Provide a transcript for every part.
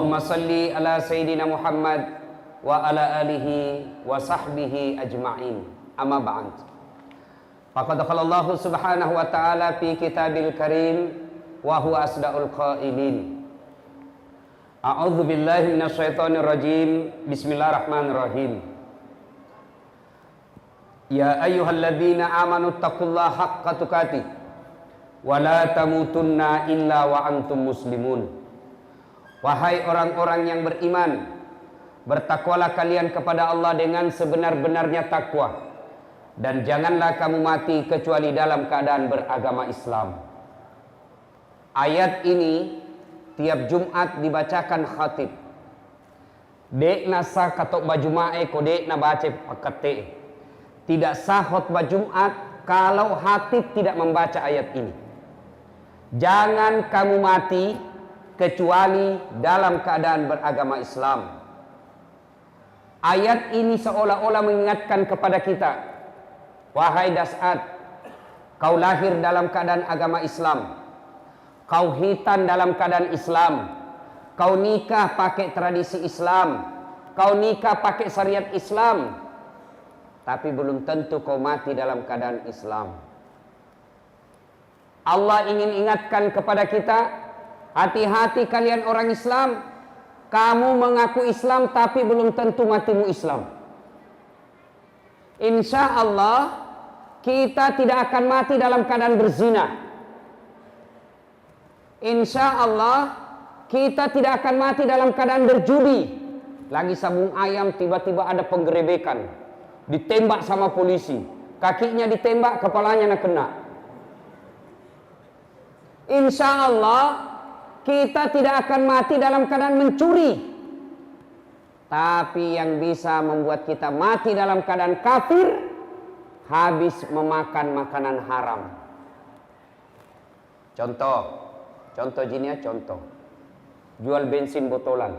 Allahumma salli ala Sayyidina Muhammad wa ala alihi wa sahbihi ajma'in. Amma ba'd. Faqad qala Allah subhanahu wa ta'ala fi kitabil karim wa huwa asdaqul qailin. A'udzu billahi minasyaitonir rajim. Bismillahirrahmanirrahim. Ya ayyuhalladzina amanu taqullaha haqqa tuqatih wa la tamutunna illa wa antum muslimun. Wahai orang-orang yang beriman, bertakwalah kalian kepada Allah dengan sebenar-benarnya takwa, dan janganlah kamu mati kecuali dalam keadaan beragama Islam. Ayat ini tiap Jumat dibacakan khatib. Dek nasa katok bajumae ko dek na baca pakate. Tidak sah khutbah Jumat kalau khatib tidak membaca ayat ini. Jangan kamu mati kecuali dalam keadaan beragama Islam. Ayat ini seolah-olah mengingatkan kepada kita, wahai Das'ad, kau lahir dalam keadaan agama Islam, kau hitan dalam keadaan Islam, kau nikah pakai tradisi Islam, kau nikah pakai syariat Islam, tapi belum tentu kau mati dalam keadaan Islam. Allah ingin ingatkan kepada kita, hati-hati kalian orang Islam, kamu mengaku Islam tapi belum tentu matimu Islam. Insya Allah kita tidak akan mati dalam keadaan berzina. Insya Allah kita tidak akan mati dalam keadaan berjudi. Lagi sabung ayam tiba-tiba ada penggerebekan, ditembak sama polisi, kakinya ditembak, kepalanya nak kena. Insya Allah kita tidak akan mati dalam keadaan mencuri. Tapi yang bisa membuat kita mati dalam keadaan kafir, habis memakan makanan haram. Contoh jinia contoh. Jual bensin botolan.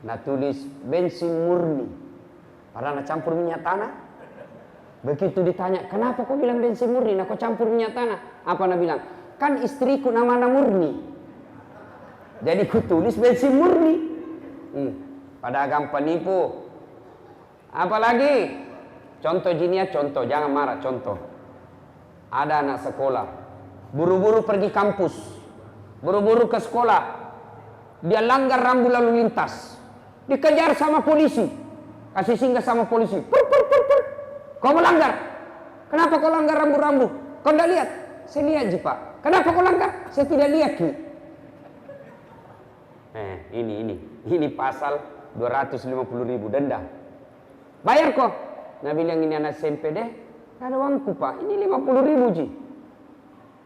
Nah tulis bensin murni. Padahal campur minyak tanah. Begitu ditanya, kenapa kau bilang bensin murni? Nah kau campur minyak tanah. Apa nak bilang? Kan istriku namanya murni, jadi ku tulis bensin murni. Pedagang penipu. Apalagi contoh jinia contoh, jangan marah contoh. Ada anak sekolah buru-buru pergi kampus, buru-buru ke sekolah, dia langgar rambu lalu lintas, dikejar sama polisi, kasih singgah sama polisi. Pur. Kau melanggar, kenapa kau langgar rambu-rambu? Kau tidak lihat? Saya lihat je Pak. Kenapa kau langgar? Saya tidak lihat Ki. Ini pasal 250.000 denda. Bayar kok. Nah bilang ini anak SMP deh. Tidak ada uangku Pak. Ini 50.000 Ji.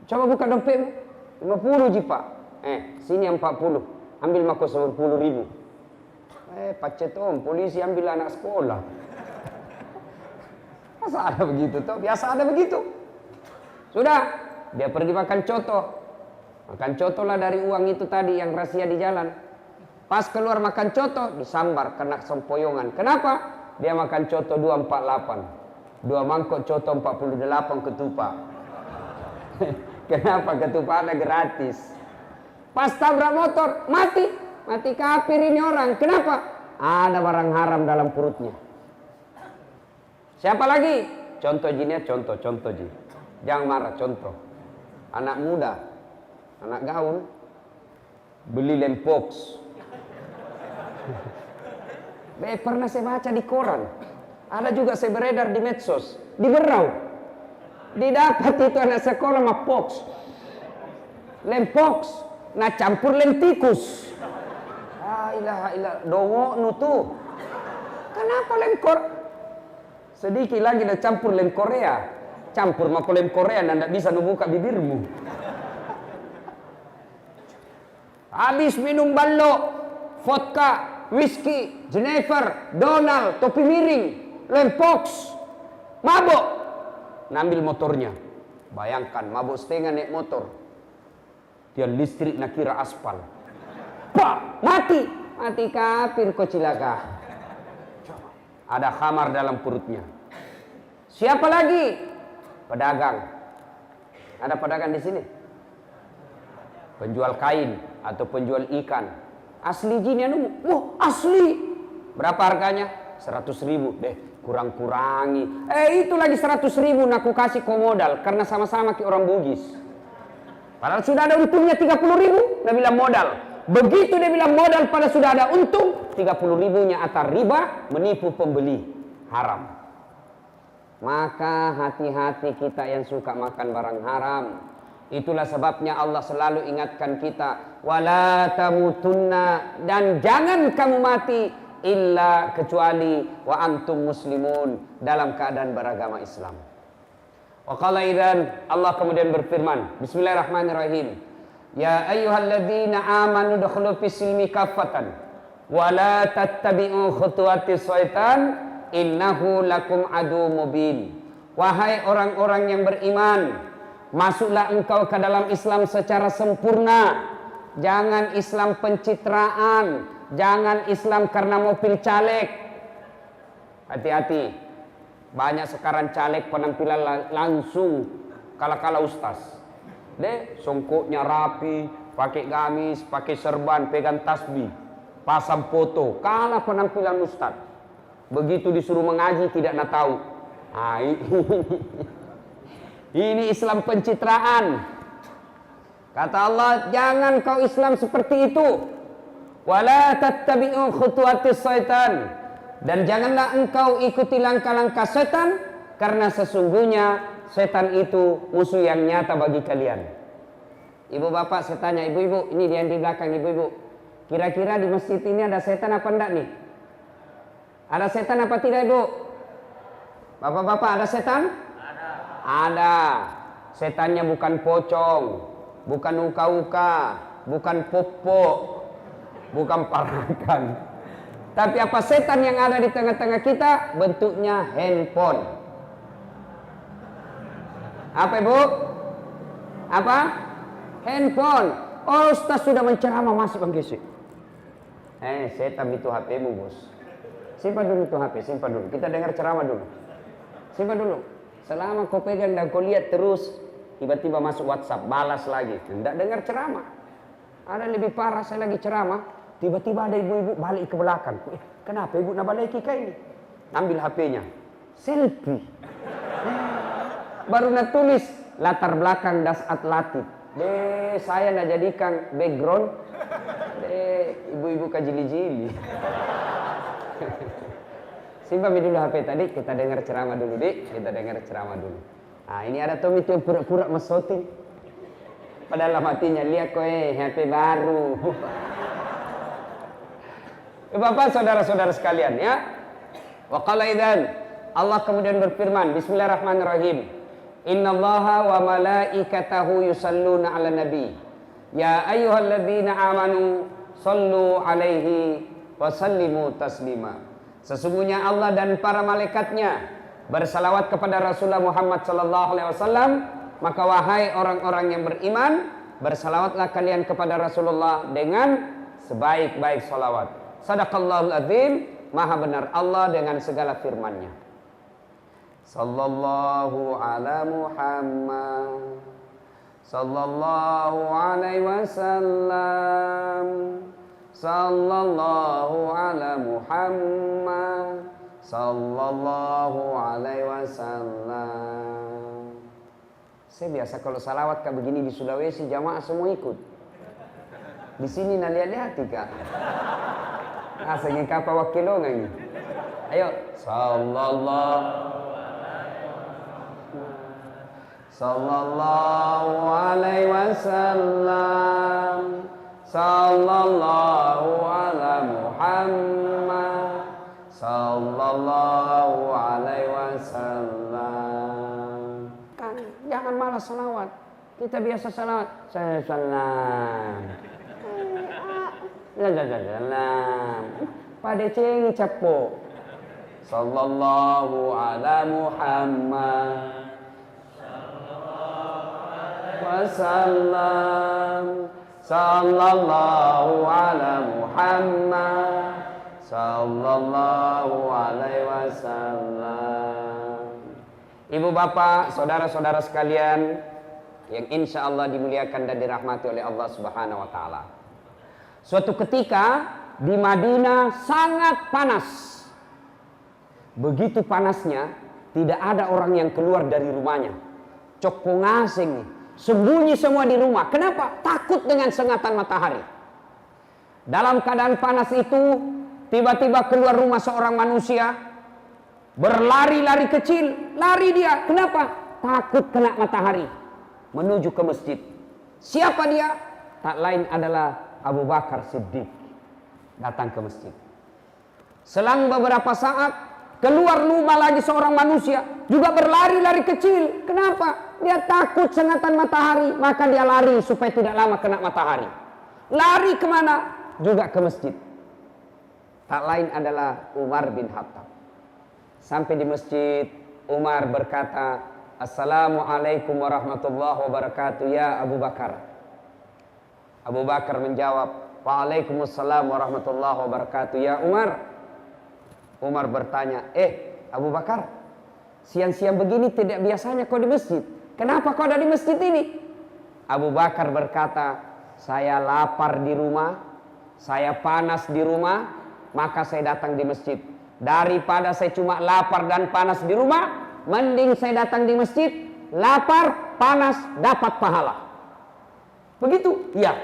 Coba buka dompetmu. 50 Ji Pak. Sini 40. Ambil mako 10.000. Pacet om. Polisi ambil anak sekolah. Masa ada begitu toh? Biasa ada begitu. Sudah. Dia pergi makan coto. Makan coto lah dari uang itu tadi yang rahasia di jalan. Pas keluar makan coto, disambar, kena sempoyongan. Kenapa? Dia makan coto 248. 2 mangkok coto 48 ketupat. Kenapa? Ketupat ada gratis. Pas tabrak motor, mati. Mati kafir ini orang. Kenapa? Ada barang haram dalam perutnya. Siapa lagi? Contoh jinya, contoh ji. Jangan marah, contoh. Anak muda, anak gaul, beli lempox. Pernah saya baca di koran, ada juga saya beredar di medsos, di Berau, didapat itu anak sekolah mah pox, lempox, nah campur lentikus. Ilaha dongo nutu. Kenapa lem sedikit lagi dah campur lem Korea. Campur mako lem Korea dan tidak bisa membuka bibirmu. Habis minum ballo, vodka, whisky, Jennifer, Donald, topi miring, lempox, mabok, ngambil motornya. Bayangkan mabok setengah naik motor, dia listrik nak kira aspal. Pak, mati kafir kau cilaka. Ada khamar dalam perutnya. Siapa lagi? Pedagang. Ada pedagang di sini? penjual kain atau penjual ikan. Asli jin ya nunggu. Wah asli. Berapa harganya? 100.000. Deh kurang-kurangi. Itu lagi 100.000 aku kasih kau modal. Karena sama-sama ke orang Bugis. Padahal sudah ada untungnya 30.000. Dia bilang modal. Begitu dia bilang modal pada sudah ada untung. 30.000-nya atas riba. Menipu pembeli. Haram. Maka hati-hati kita yang suka makan barang haram. Itulah sebabnya Allah selalu ingatkan kita, wala tamutunna, dan jangan kamu mati illa kecuali wa antum muslimun, dalam keadaan beragama Islam. Wa qala idzan, Allah kemudian berfirman, bismillahirrahmanirrahim, ya ayyuhalladzina amanu dukhulu fis-silmi kaffatan wa la tattabi'u khutuwatis syaitan innahu lakum adu mubin. Wahai orang-orang yang beriman, masuklah engkau ke dalam Islam secara sempurna. Jangan Islam pencitraan, jangan Islam karena mau pilih caleg. Hati-hati. Banyak sekarang caleg penampilan langsung kala-kala ustaz. Deh, songkoknya rapi, pakai gamis, pakai serban, pegang tasbih, pasang foto, kalah penampilan ustaz. Begitu disuruh mengaji tidak nak tahu. Ini Islam pencitraan. Kata Allah, jangan kau Islam seperti itu. Wala tattabi'u khutuwatis syaitan, dan janganlah engkau ikuti langkah-langkah setan, karena sesungguhnya setan itu musuh yang nyata bagi kalian. Ibu bapak, saya tanya ibu-ibu, ini dia yang di belakang ibu-ibu. Kira-kira di masjid ini ada setan apa enggak nih? Ada setan apa tidak ibu? Bapak-bapak, ada setan? Ada. Setannya bukan pocong, bukan uka-uka, bukan popo, bukan parakan. Tapi apa setan yang ada di tengah-tengah kita? Bentuknya handphone. Apa ibu? Apa? Handphone. Oh, Ustaz sudah menceramah masuk bang Gisi. Setan itu HP-mu bos. Simpan dulu itu HP, simpan dulu. Kita dengar ceramah dulu. Simpan dulu. Selama kau pegang dan kau lihat terus, tiba-tiba masuk WhatsApp, balas lagi. Tidak dengar ceramah. Ada lebih parah, saya lagi ceramah, tiba-tiba ada ibu-ibu balik ke belakang. Kenapa ibu nak balik kayak ini? Ambil HP-nya, selfie. Baru nak tulis latar belakang das atlatif. Saya nak jadikan background. Ibu-ibu kajili-jili. Simpan dulu HP tadi, kita dengar ceramah dulu, Dik. Kita dengar ceramah dulu. Nah, ini ada Tommy yang pura-pura mesoting. Padahal hatinya, lihat kok HP baru. Bapak, saudara-saudara sekalian ya. Wa qala idzan, Allah kemudian berfirman, bismillahirrahmanirrahim. Innallaha wa malaikatahu yusalluna 'alan nabi. Ya ayyuhalladzina amanu sallu 'alaihi wa sallimu taslima. Sesungguhnya Allah dan para malaikatnya bersalawat kepada Rasulullah Muhammad sallallahu alaihi wasallam, maka wahai orang-orang yang beriman, bersalawatlah kalian kepada Rasulullah dengan sebaik-baik salawat. Sadaqallahul azim, maha benar Allah dengan segala firman-Nya. Sallallahu ala Muhammad sallallahu alaihi wasallam. Sallallahu ala Muhammad sallallahu alaihi wasallam. Saya biasa kalau salawat kayak begini di Sulawesi, jamaah semua ikut. Di sini nak lihat-lihat kak. Asal kapa wakilo nggak ini? Ayo, sallallahu alaihi wasallam. Sallallahu ala Muhammad sallallahu alaihi wasallam. Kan jangan malas salawat. Kita biasa salawat. Salam. Salam. Pada ceng capo. Sallallahu ala Muhammad sallallahu alaihi wasallam. Sallallahu ala Muhammad sallallahu alaihi wasallam. Ibu bapak, saudara-saudara sekalian, yang insya Allah dimuliakan dan dirahmati oleh Allah Subhanahu wa Ta'ala. Suatu ketika di Madinah sangat panas. Begitu panasnya, tidak ada orang yang keluar dari rumahnya. Cok pengasing nih, sembunyi semua di rumah. Kenapa? Takut dengan sengatan matahari. Dalam keadaan panas itu, tiba-tiba keluar rumah seorang manusia, berlari-lari kecil, lari dia. Kenapa? Takut kena matahari. Menuju ke masjid. Siapa dia? Tak lain adalah Abu Bakar Siddiq. Datang ke masjid. Selang beberapa saat, keluar rumah lagi seorang manusia, juga berlari-lari kecil. Kenapa? Dia takut sengatan matahari, maka dia lari supaya tidak lama kena matahari. Lari kemana? Juga ke masjid. Tak lain adalah Umar bin Khattab. Sampai di masjid, Umar berkata, "Assalamualaikum warahmatullahi wabarakatuh ya Abu Bakar." Abu Bakar menjawab, "Waalaikumsalam warahmatullahi wabarakatuh ya Umar." Umar bertanya, Abu Bakar, siang-siang begini tidak biasanya kau di masjid. Kenapa kau ada di masjid ini? Abu Bakar berkata, "Saya lapar di rumah, saya panas di rumah, maka saya datang di masjid. Daripada saya cuma lapar dan panas di rumah, mending saya datang di masjid, lapar, panas, dapat pahala." Begitu? Ya.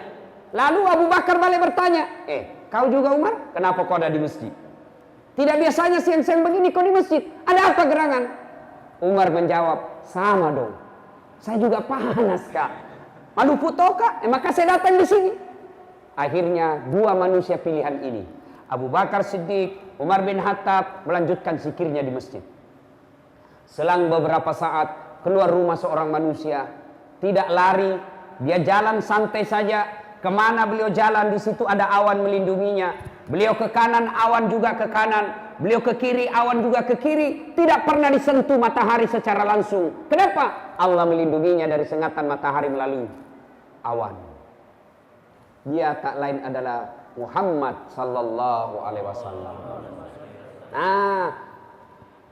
Lalu Abu Bakar balik bertanya, kau juga Umar? Kenapa kau ada di masjid? Tidak biasanya siang-siang begini kau di masjid. Ada apa gerangan? Umar menjawab, sama dong. Saya juga panas kak. Malu foto kak? Maka saya datang di sini. Akhirnya dua manusia pilihan ini, Abu Bakar Siddiq, Umar bin Khattab, melanjutkan zikirnya di masjid. Selang beberapa saat, keluar rumah seorang manusia. Tidak lari, dia jalan santai saja. Kemana beliau jalan, di situ ada awan melindunginya. Beliau ke kanan, awan juga ke kanan. Beliau ke kiri, awan juga ke kiri. Tidak pernah disentuh matahari secara langsung. Kenapa? Allah melindunginya dari sengatan matahari melalui awan. Dia tak lain adalah Muhammad sallallahu alaihi wasallam. Nah,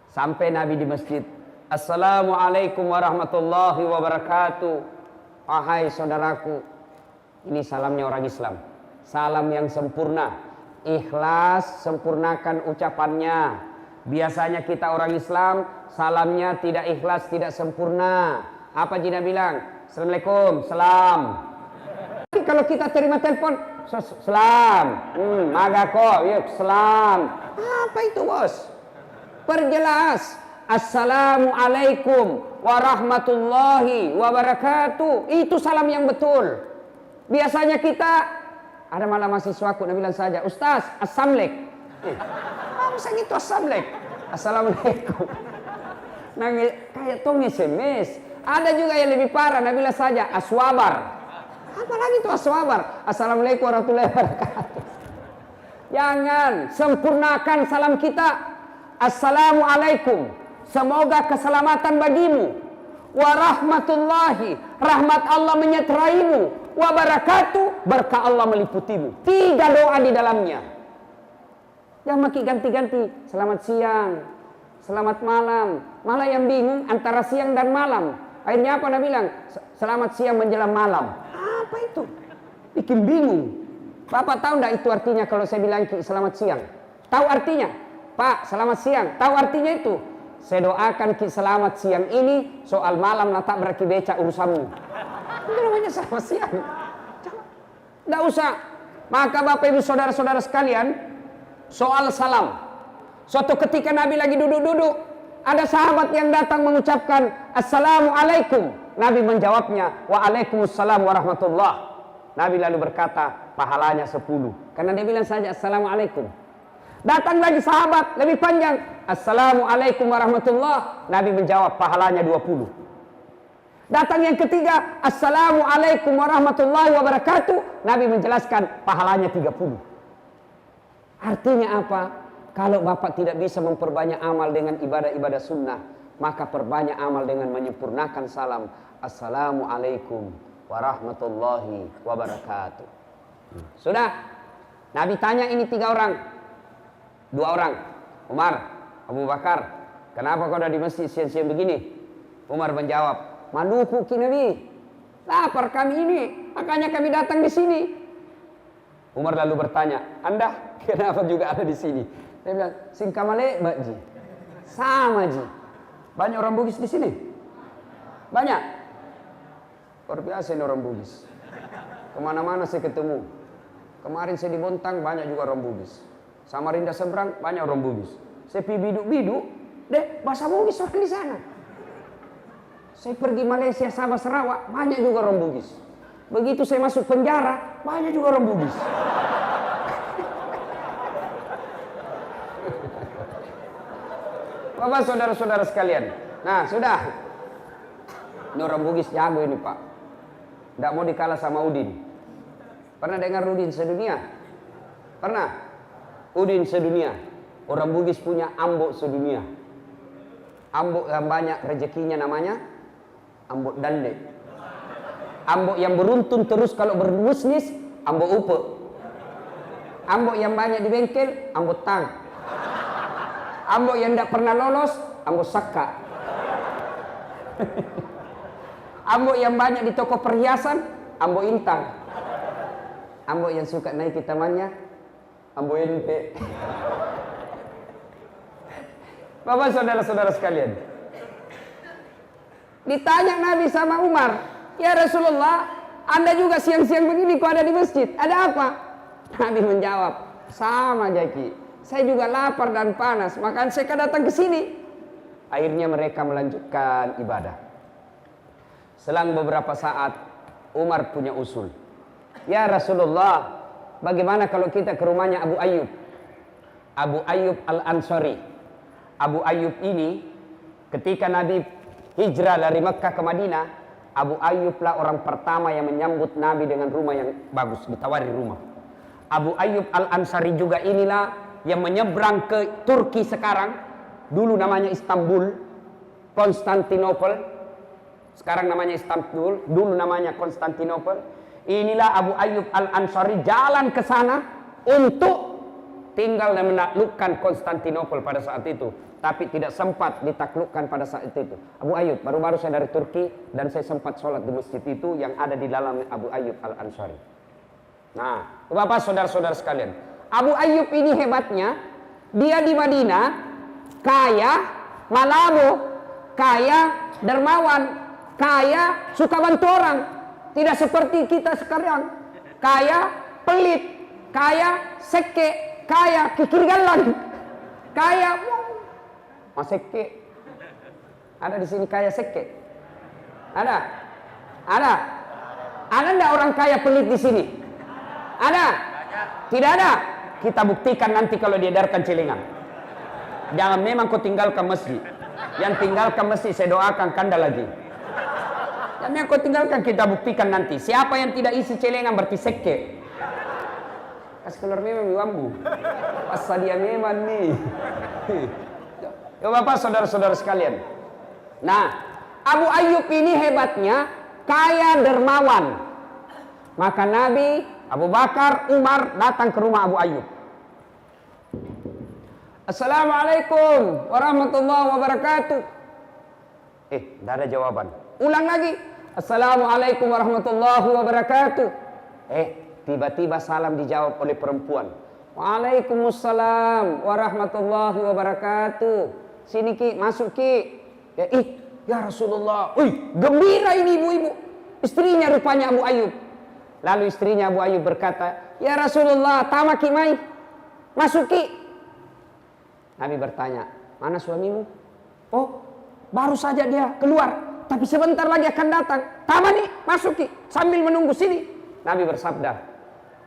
sampai Nabi di masjid. Assalamualaikum warahmatullahi wabarakatuh. Wahai saudaraku, ini salamnya orang Islam. Salam yang sempurna. Ikhlas, sempurnakan ucapannya. Biasanya kita orang Islam, salamnya tidak ikhlas, tidak sempurna. Apa Jina bilang? Assalamualaikum, salam. Kalau kita terima telepon, selam. Magako, yuk, selam. Apa itu bos? Perjelas. Assalamualaikum warahmatullahi wabarakatuh. Itu salam yang betul. Biasanya kita, ada malah mahasiswaku, dia bilang saja, Ustaz, assalamualaikum. Masa gitu assalamualaikum? Assalamualaikum. Nangis, kayak tong SMS. Ada juga yang lebih parah, dia bilang saja, aswabar. Apalagi itu aswabar? Assalamualaikum warahmatullahi wabarakatuh. Jangan, sempurnakan salam kita. Assalamualaikum. Semoga keselamatan bagimu. Warahmatullahi, rahmat Allah menyertaimu. Wabarakatuh, berkah Allah meliputimu. 3 doa di dalamnya. Jangan makin ganti-ganti. Selamat siang, selamat malam. Malah yang bingung antara siang dan malam. Akhirnya apa Nabi bilang? Selamat siang menjelang malam. Apa itu? Bikin bingung. Bapak tahu enggak itu artinya kalau saya bilang selamat siang? Tahu artinya? Pak, selamat siang. Tahu artinya itu? Saya doakan ki selamat siang ini, soal malam tak berarti beca urusanmu. Itu namanya selamat siang. Tidak usah. Maka Bapak Ibu saudara-saudara sekalian, soal salam. Suatu ketika Nabi lagi duduk-duduk, ada sahabat yang datang mengucapkan Assalamualaikum. Nabi menjawabnya, Waalaikumsalam warahmatullah. Nabi lalu berkata, pahalanya 10. Karena dia bilang saja Assalamualaikum. Datang lagi sahabat lebih panjang, Assalamualaikum warahmatullah. Nabi menjawab, pahalanya 20. Datang yang ketiga, Assalamualaikum warahmatullahi wabarakatuh. Nabi menjelaskan, pahalanya 30. Artinya apa? Kalau Bapak tidak bisa memperbanyak amal dengan ibadah-ibadah sunnah, maka perbanyak amal dengan menyempurnakan salam. Assalamualaikum warahmatullahi wabarakatuh. Sudah. Nabi tanya ini 3 orang. 2 orang. Umar, Abu Bakar, kenapa kau ada di masjid siang-siang begini? Umar menjawab, maluku ki Nabi. Lapar kami ini, makanya kami datang di sini. Umar lalu bertanya, Anda kenapa juga ada di sini? Saya bilang, Singkamale, Mbak Ji. Sama Ji. Banyak orang Bugis di sini? Banyak? Luar biasa ini orang Bugis. Kemana-mana saya ketemu. Kemarin saya di Bontang, banyak juga orang Bugis. Samarinda seberang, banyak orang Bugis. Saya pergi biduk-biduk, deh bahasa Bugis waktu di sana. Saya pergi Malaysia, Sabah, Sarawak, banyak juga orang Bugis. Begitu saya masuk penjara, banyak juga orang Bugis. Bapak saudara-saudara sekalian. Nah sudah. Ini orang Bugis jago ini Pak. Tidak mau dikalah sama Udin. Pernah dengar Udin sedunia? Pernah? Udin sedunia. Orang Bugis punya ambok sedunia. Ambok yang banyak rezekinya namanya ambok dande. Ambok yang beruntun terus kalau berbisnis, ambok upe. Ambok yang banyak di bengkel, ambok tang. Ambok yang tidak pernah lolos, ambok saka. Ambok yang banyak di toko perhiasan, ambok intang. Ambok yang suka naik ke tamannya, ambok ente. Bapak saudara-saudara sekalian. Ditanya Nabi sama Umar, ya Rasulullah, Anda juga siang-siang begini kok ada di masjid, ada apa? Nabi menjawab, sama Jaki, saya juga lapar dan panas, makanya saya datang ke sini. Akhirnya mereka melanjutkan ibadah. Selang beberapa saat, Umar punya usul. Ya Rasulullah, bagaimana kalau kita ke rumahnya Abu Ayyub? Abu Ayyub Al-Ansari. Abu Ayyub ini ketika Nabi hijrah dari Mekah ke Madinah, Abu Ayyub lah orang pertama yang menyambut Nabi dengan rumah yang bagus, ditawari rumah. Abu Ayyub Al-Ansari juga inilah yang menyeberang ke Turki sekarang. Dulu namanya Istanbul, Konstantinopel. Sekarang namanya Istanbul, dulu namanya Konstantinopel. Inilah Abu Ayyub Al-Ansari jalan ke sana untuk tinggal dan menaklukkan Konstantinopel pada saat itu, tapi tidak sempat ditaklukkan pada saat itu. Abu Ayyub, baru-baru saya dari Turki dan saya sempat sholat di masjid itu yang ada di dalam Abu Ayyub Al-Ansari. Nah, Bapak saudara-saudara sekalian, Abu Ayyub ini hebatnya, dia di Madinah kaya, malabo, kaya, dermawan, kaya, suka bantu orang. Tidak seperti kita sekarang, kaya, pelit, kaya, seke, kaya, kikir galang, kaya, mas seke. Ada di sini kaya seke? Ada? Ada? Ada enggak orang kaya pelit di sini? Ada? Tidak ada? Kita buktikan nanti kalau diedarkan celengan. Jangan memang kau tinggalkan masjid. Yang tinggalkan masjid saya doakan kanda lagi. Yang kau tinggalkan kita buktikan nanti. Siapa yang tidak isi celengan berarti seke. Kasih keluar memang wambu. Pasal dia memang nih. Ya Bapak saudara-saudara sekalian. Nah, Abu Ayyub ini hebatnya kaya dermawan. Maka Nabi, Abu Bakar, Umar datang ke rumah Abu Ayyub. Assalamualaikum warahmatullahi wabarakatuh. Tidak ada jawaban. Ulang lagi. Assalamualaikum warahmatullahi wabarakatuh. Tiba-tiba salam dijawab oleh perempuan. Waalaikumsalam warahmatullahi wabarakatuh. Sini Ki, masuk Ki. Ya Rasulullah. Gembira ini ibu-ibu. Istrinya rupanya Abu Ayyub. Lalu istrinya Abu Ayyub berkata, ya Rasulullah, tama Ki mai. Masuk Ki. Nabi bertanya, mana suamimu? Oh, baru saja dia keluar. Tapi sebentar lagi akan datang. Tama nih, masuk Ki. Sambil menunggu sini. Nabi bersabda,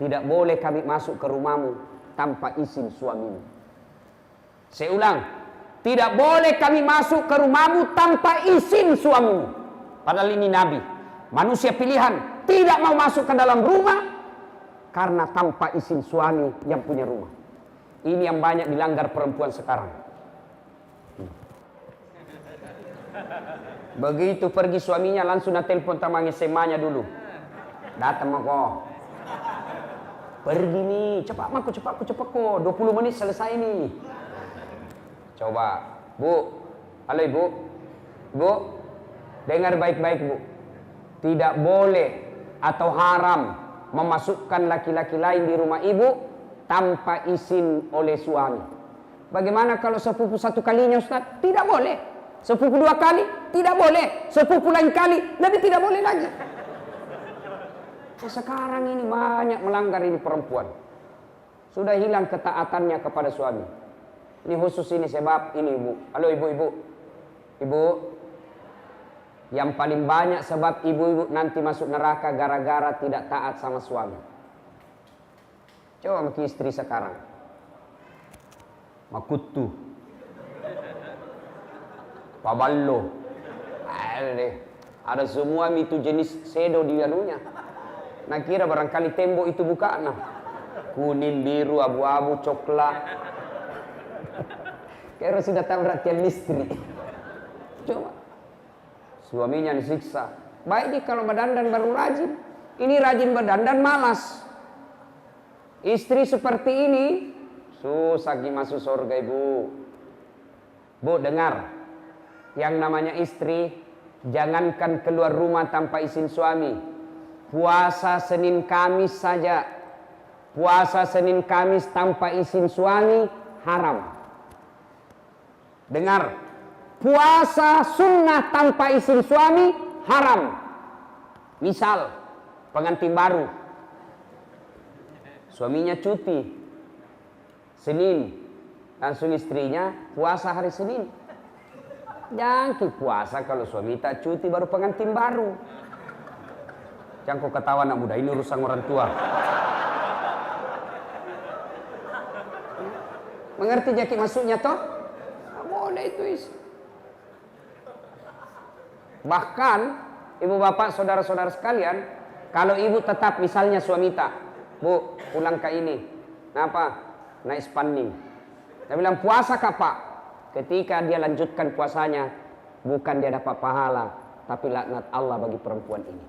tidak boleh kami masuk ke rumahmu tanpa izin suamimu. Saya ulang, tidak boleh kami masuk ke rumahmu tanpa izin suamimu. Padahal ini Nabi, manusia pilihan, tidak mau masuk ke dalam rumah karena tanpa izin suami yang punya rumah. Ini yang banyak dilanggar perempuan sekarang. Begitu pergi suaminya langsung telepon tamang SMA-nya dulu. Datang mako. Pergi nih, cepat kok. 20 menit selesai nih. Coba, Bu. Halo Ibu. Bu, dengar baik-baik Bu. tidak boleh atau haram memasukkan laki-laki lain di rumah ibu tanpa izin oleh suami. Bagaimana kalau sepupu satu kalinya Ustaz? Tidak boleh. Sepupu dua kali? Tidak boleh. Sepupu lain kali? Lebih tidak boleh lagi. Sekarang ini banyak melanggar ini perempuan. Sudah hilang ketaatannya kepada suami. Ini khusus ini sebab ini ibu. Halo ibu-ibu. Ibu. Yang paling banyak sebab ibu-ibu nanti masuk neraka gara-gara tidak taat sama suami. Coba maki istri sekarang. Makutu. Paballo. Ada semua itu jenis sedo di anunya. Nah kira barangkali tembok itu bukaan. Kuning, biru, abu-abu, coklat. Kira sudah tahu perhatian istri. Coba. Suaminya disiksa. Baik dia kalau berdandan baru rajin. Ini rajin berdandan malas. Istri seperti ini susah masuk surga ibu. Bu dengar, yang namanya istri jangankan keluar rumah tanpa izin suami. Puasa Senin Kamis saja, puasa Senin Kamis tanpa izin suami haram. Dengar, puasa sunnah tanpa izin suami haram. Misal pengantin baru, suaminya cuti Senin, langsung istrinya puasa hari Senin. Jangan puasa kalau suami tak cuti baru pengantin baru. Jangan kau ketawa anak muda, ini urusan orang tua. Mengerti jaki maksudnya toh? Boleh itu is. Bahkan ibu bapak saudara-saudara sekalian, kalau ibu tetap misalnya suami tak, bu pulang ke ini, kenapa? Naik spanding. Dia bilang puasa kah pak? Ketika dia lanjutkan puasanya, bukan dia dapat pahala, tapi laknat Allah bagi perempuan ini.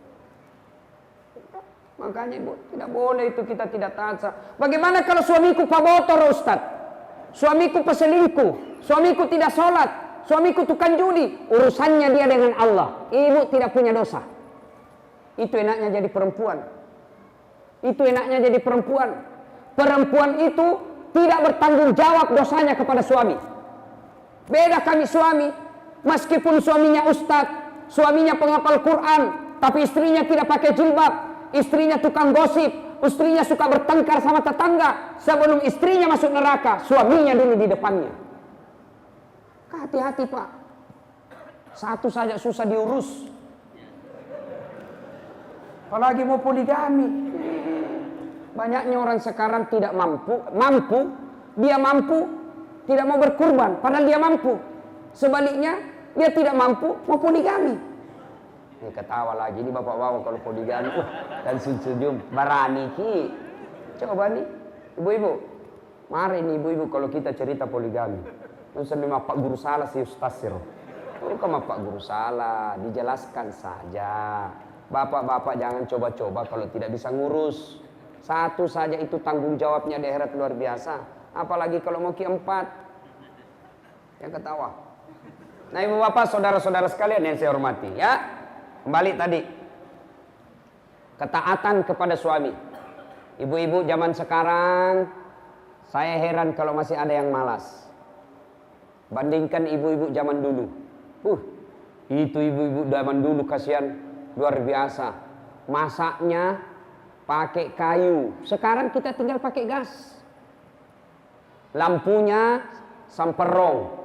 Makanya ibu tidak boleh itu kita tidak taat. Bagaimana kalau suamiku pamotor Ustaz? Suamiku peselingkuh, suamiku tidak sholat, suamiku tukang judi, urusannya dia dengan Allah. Ibu tidak punya dosa. Itu enaknya jadi perempuan. Itu enaknya jadi perempuan. Perempuan itu tidak bertanggung jawab dosanya kepada suami. Beda kami suami, meskipun suaminya ustadz, suaminya penghafal Quran, tapi istrinya tidak pakai jilbab, istrinya tukang gosip, istrinya suka bertengkar sama tetangga. Sebelum istrinya masuk neraka, suaminya dulu di depannya. Hati-hati pak, satu saja susah diurus, apalagi mau poligami. Banyaknya orang sekarang tidak mampu, dia mampu, tidak mau berkurban, padahal dia mampu. Sebaliknya, dia tidak mampu, mau poligami. Ini ketawa lagi, ini bapak-bapak kalau poligami, dan senyum, barani ki. Coba nih, ibu-ibu, mari nih ibu-ibu kalau kita cerita poligami. Usah lima Pak Guru salah si Ustaz Sir. Bukan Pak Guru salah, dijelaskan saja. Bapak-bapak jangan coba-coba kalau tidak bisa ngurus. Satu saja itu tanggung jawabnya di akhirat luar biasa. Apalagi kalau mau keempat. Yang ketawa. Nah ibu bapak saudara-saudara sekalian yang saya hormati ya. Kembali tadi. Ketaatan kepada suami. Ibu-ibu zaman sekarang, saya heran kalau masih ada yang malas. Bandingkan ibu-ibu zaman dulu. Itu ibu-ibu zaman dulu kasihan luar biasa. Masaknya pakai kayu. Sekarang kita tinggal pakai gas. Lampunya samperong.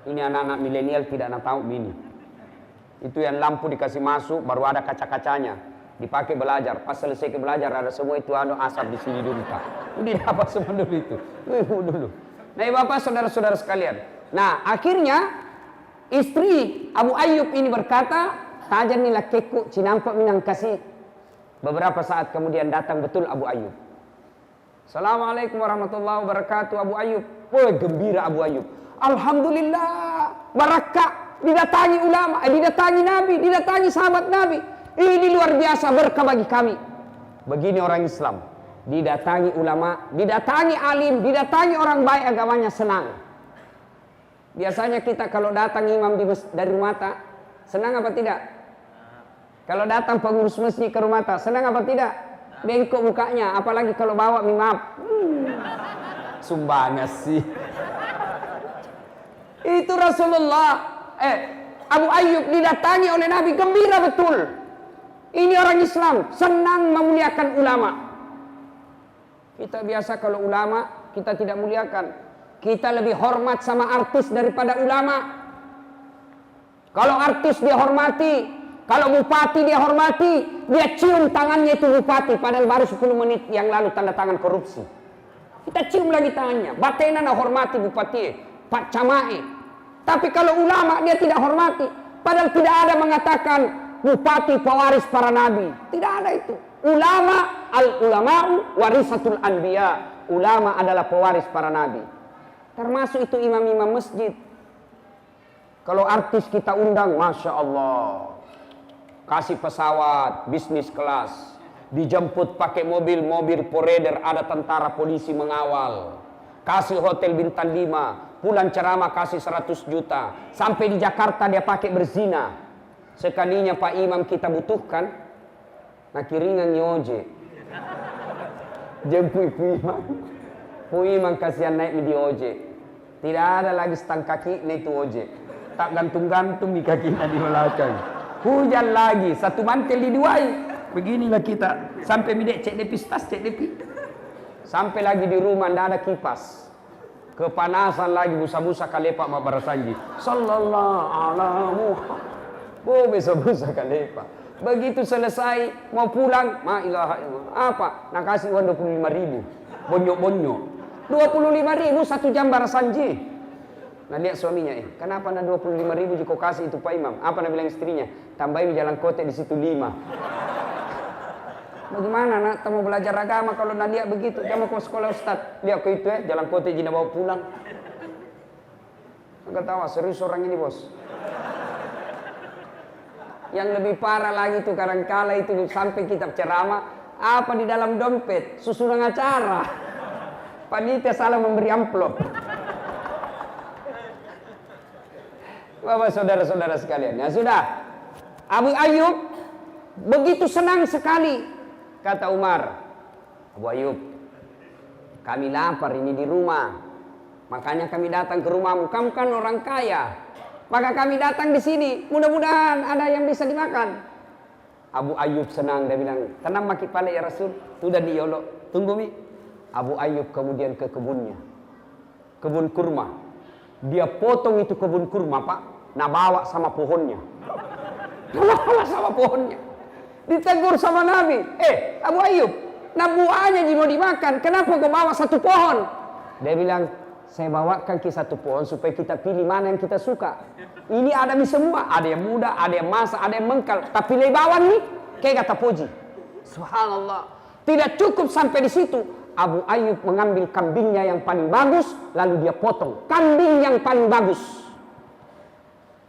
Ini anak-anak milenial tidak tahu ini. Itu yang lampu dikasih masuk baru ada kaca-kacanya. Dipakai belajar. Pas selesai ke belajar ada semua itu asap di sini dulu tak. Ini dapat semua dulu itu. Dulu. Nah, bapak saudara-saudara sekalian. Nah, akhirnya istri Abu Ayyub ini berkata, "Tajan ni lakeku cinampak minang kasih." Beberapa saat kemudian datang betul Abu Ayyub. Assalamualaikum warahmatullahi wabarakatuh Abu Ayyub. Wah, gembira Abu Ayyub. Alhamdulillah, barakah, didatangi ulama, didatangi Nabi, didatangi sahabat Nabi. Ini luar biasa berkah bagi kami. Begini orang Islam, didatangi ulama, didatangi alim, didatangi orang baik agamanya senang. Biasanya kita kalau datang imam dari rumah tak, senang apa tidak? Kalau datang pengurus masjid ke rumah tak, senang apa tidak? Bengkok mukanya, apalagi kalau bawa mie maaf. Sumbangan sih. Itu Rasulullah. Abu Ayyub didatangi oleh Nabi, gembira betul. Ini orang Islam, senang memuliakan ulama. Kita biasa kalau ulama, kita tidak muliakan. Kita lebih hormat sama artis daripada ulama. Kalau artis dia hormati, kalau bupati dia hormati, dia cium tangannya itu bupati, padahal baru 10 menit yang lalu tanda tangan korupsi. Kita cium lagi tangannya, batena na hormati bupati, Pak Camae. Tapi kalau ulama dia tidak hormati, padahal tidak ada mengatakan bupati pewaris para nabi. Tidak ada itu. Ulama, al-ulama'u warisatul anbiya. Ulama adalah pewaris para nabi. Termasuk itu imam-imam masjid. Kalau artis kita undang, Masya Allah. Kasih pesawat, bisnis kelas. Dijemput pakai mobil poreder, ada tentara polisi mengawal. Kasih hotel bintang 5. Pulang ceramah kasih 100 juta. Sampai di Jakarta dia pakai berzina. Sekalinya Pak Imam kita butuhkan, nah kiringan nyoje. Jemput Imam. Imam kasihan naik di oje. Tidak ada lagi stang kaki naik tu oje. Tak gantung-gantung di kakinya di belakang. Hujan lagi, satu mantel diduai. Beginilah kita. Sampai midek cek depi tas, cek depi. Sampai lagi di rumah tidak ada kipas. Kepanasan lagi busa-busa kalepak ma barasanji. Sallallahu alaihi wasallam. Busa-busa kalepak. Begitu selesai mau pulang, ma ilaha illallah. Apa? Nak kasih uang 25.000. Bonyok-bonyok. 25.000 1 jam barasanji. Nah lihat suaminya, kenapa nak 25.000 jika kasih itu Pak Imam? Apa nak bilang istrinya? Tambahin jalan kote di situ 5. Bagaimana nak mau belajar agama kalau nak lihat begitu? Jangan mau ke sekolah Ustaz. Lihat ke itu jalan kote jina bawa pulang. Enggak tahu serius orang ini bos. Yang lebih parah lagi itu kadangkala itu sampai kitab ceramah apa di dalam dompet susunan acara. Panitia salah memberi amplop. Bapak saudara-saudara sekalian, ya sudah. Abu Ayyub begitu senang sekali. Kata Umar, Abu Ayyub, kami lapar ini di rumah. Makanya kami datang ke rumahmu. Kamu kan orang kaya. Maka kami datang di sini. Mudah-mudahan ada yang bisa dimakan. Abu Ayyub senang. Dia bilang, tenang maki pale ya Rasul. Sudah diolok. Tunggu mi. Abu Ayyub kemudian ke kebunnya. Kebun kurma. Dia potong itu kebun kurma Pak. Nah bawa sama pohonnya. Bawa sama pohonnya. Ditegur sama Nabi. Abu Ayyub. Nah buahnya mau dimakan. Kenapa kau bawa satu pohon? Dia bilang, saya bawakan ke satu pohon supaya kita pilih mana yang kita suka. Ini ada mi semua. Ada yang muda, ada yang masak, ada yang mengkal. Tapi lebawan nih. Kayak kata Puji. Subhanallah. Tidak cukup sampai di situ. Abu Ayyub mengambil kambingnya yang paling bagus. Lalu dia potong. Kambing yang paling bagus.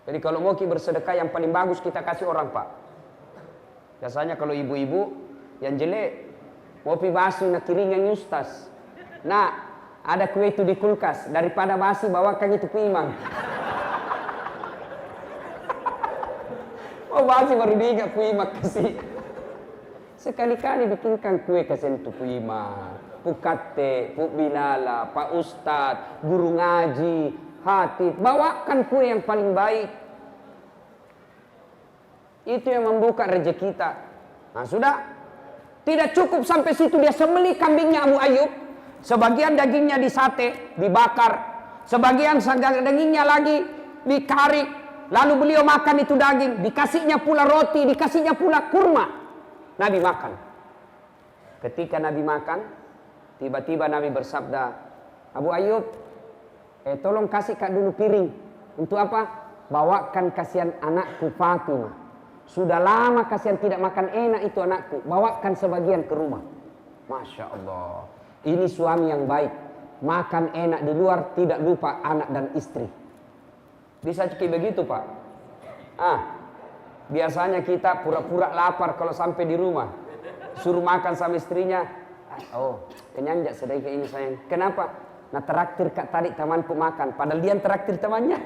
Jadi kalau mau bersedekah yang paling bagus kita kasih orang Pak. Biasanya kalau ibu-ibu yang jelek. Mau pi basi nak kiringan Yustas. Nah ada kue itu di kulkas. Daripada basi bawakan itu ke Imam. Oh basi baru diingat ke Imam kasih. Sekali-kali bikinkan kue kasih itu ke Imam. Pukate, Puk Bilala, Pak Ustadz, guru ngaji, hatib. Bawakan kue yang paling baik. Itu yang membuka rezeki kita. Nah sudah. Tidak cukup sampai situ dia sembelih kambingnya Abu Ayyub. Sebagian dagingnya disate, dibakar. Sebagian dagingnya lagi dikarik. Lalu beliau makan itu daging. Dikasihnya pula roti, dikasihnya pula kurma. Nabi makan. Ketika Nabi makan, tiba-tiba Nabi bersabda, Abu Ayyub, tolong kasih kak dulu piring. Untuk apa? Bawakan kasihan anakku Fatimah. Sudah lama kasihan tidak makan enak itu anakku. Bawakan sebagian ke rumah. Masya Allah. Ini suami yang baik. Makan enak di luar, tidak lupa anak dan istri. Bisa kayak begitu Pak. Biasanya kita pura-pura lapar kalau sampai di rumah. Suruh makan sama istrinya. Oh, kenyang jak sedikit ini sayang. Kenapa? Nah traktir kak tadi temanku makan. Padahal dia traktir temannya.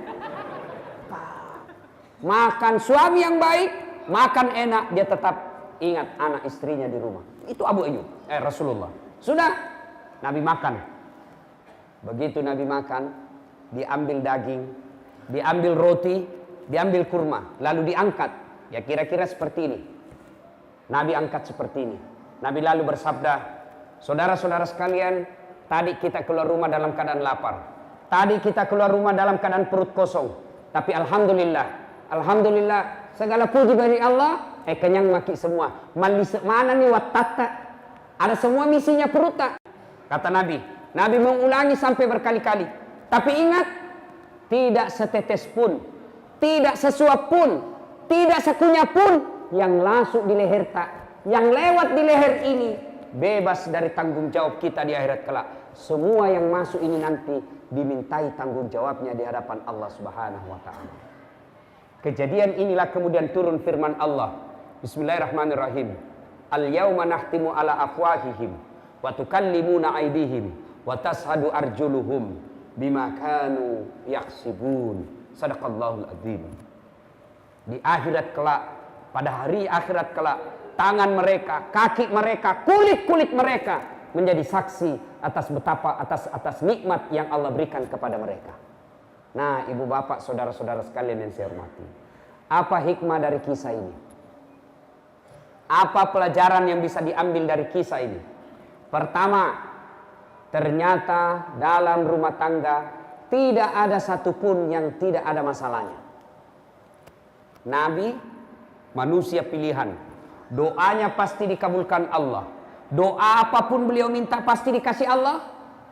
Makan suami yang baik. makan enak, dia tetap ingat anak istrinya di rumah. Itu Abu Ayyub, Rasulullah. Sudah, Nabi makan. Begitu Nabi makan, diambil daging, diambil roti, diambil kurma, lalu diangkat. Ya kira-kira seperti ini. Nabi angkat seperti ini. Nabi lalu bersabda, saudara-saudara sekalian, tadi kita keluar rumah dalam keadaan lapar. Tadi kita keluar rumah dalam keadaan perut kosong. Tapi Alhamdulillah, Alhamdulillah, segala puji bagi Allah, kenyang maki semua. Mana nih watata? Ada semua misinya perut tak? Kata Nabi. Nabi mengulangi sampai berkali-kali. Tapi ingat, tidak setetes pun, tidak sesuap pun, tidak sekunyah pun yang masuk di leher tak, yang lewat di leher ini bebas dari tanggung jawab kita di akhirat kelak. Semua yang masuk ini nanti dimintai tanggung jawabnya di hadapan Allah Subhanahu wa taala. Kejadian inilah kemudian turun firman Allah. Bismillahirrahmanirrahim. Al-yauma nahtimu ala afwahihim wa tukallimuna aydihim wa tashhadu arjuluhum bima kanu yaksibun. Sadaqallahul adzim. Di akhirat kelak, pada hari akhirat kelak, tangan mereka, kaki mereka, kulit-kulit mereka menjadi saksi atas betapa atas nikmat yang Allah berikan kepada mereka. Nah, ibu bapak, saudara-saudara sekalian yang saya hormati, apa hikmah dari kisah ini? Apa pelajaran yang bisa diambil dari kisah ini? Pertama, ternyata dalam rumah tangga tidak ada satupun yang tidak ada masalahnya. Nabi manusia pilihan, doanya pasti dikabulkan Allah. Doa apapun beliau minta pasti dikasih Allah.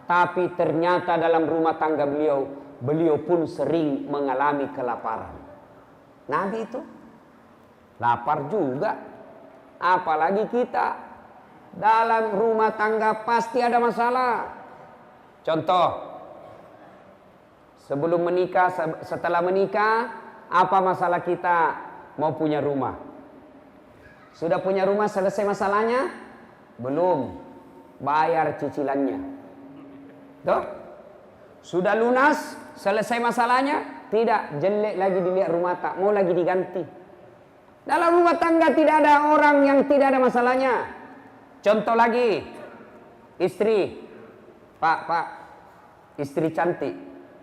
Tapi ternyata dalam rumah tangga beliau pun sering mengalami kelaparan. Nabi itu lapar juga. Apalagi kita, dalam rumah tangga pasti ada masalah. Contoh, sebelum menikah, setelah menikah, apa masalah kita? Mau punya rumah. Sudah punya rumah, selesai masalahnya? Belum. Bayar cicilannya. Tuh. Sudah lunas, selesai masalahnya? Tidak. Jelek lagi dilihat rumah tak, mau lagi diganti. Dalam rumah tangga tidak ada orang yang tidak ada masalahnya. Contoh lagi, istri. Pak, istri cantik.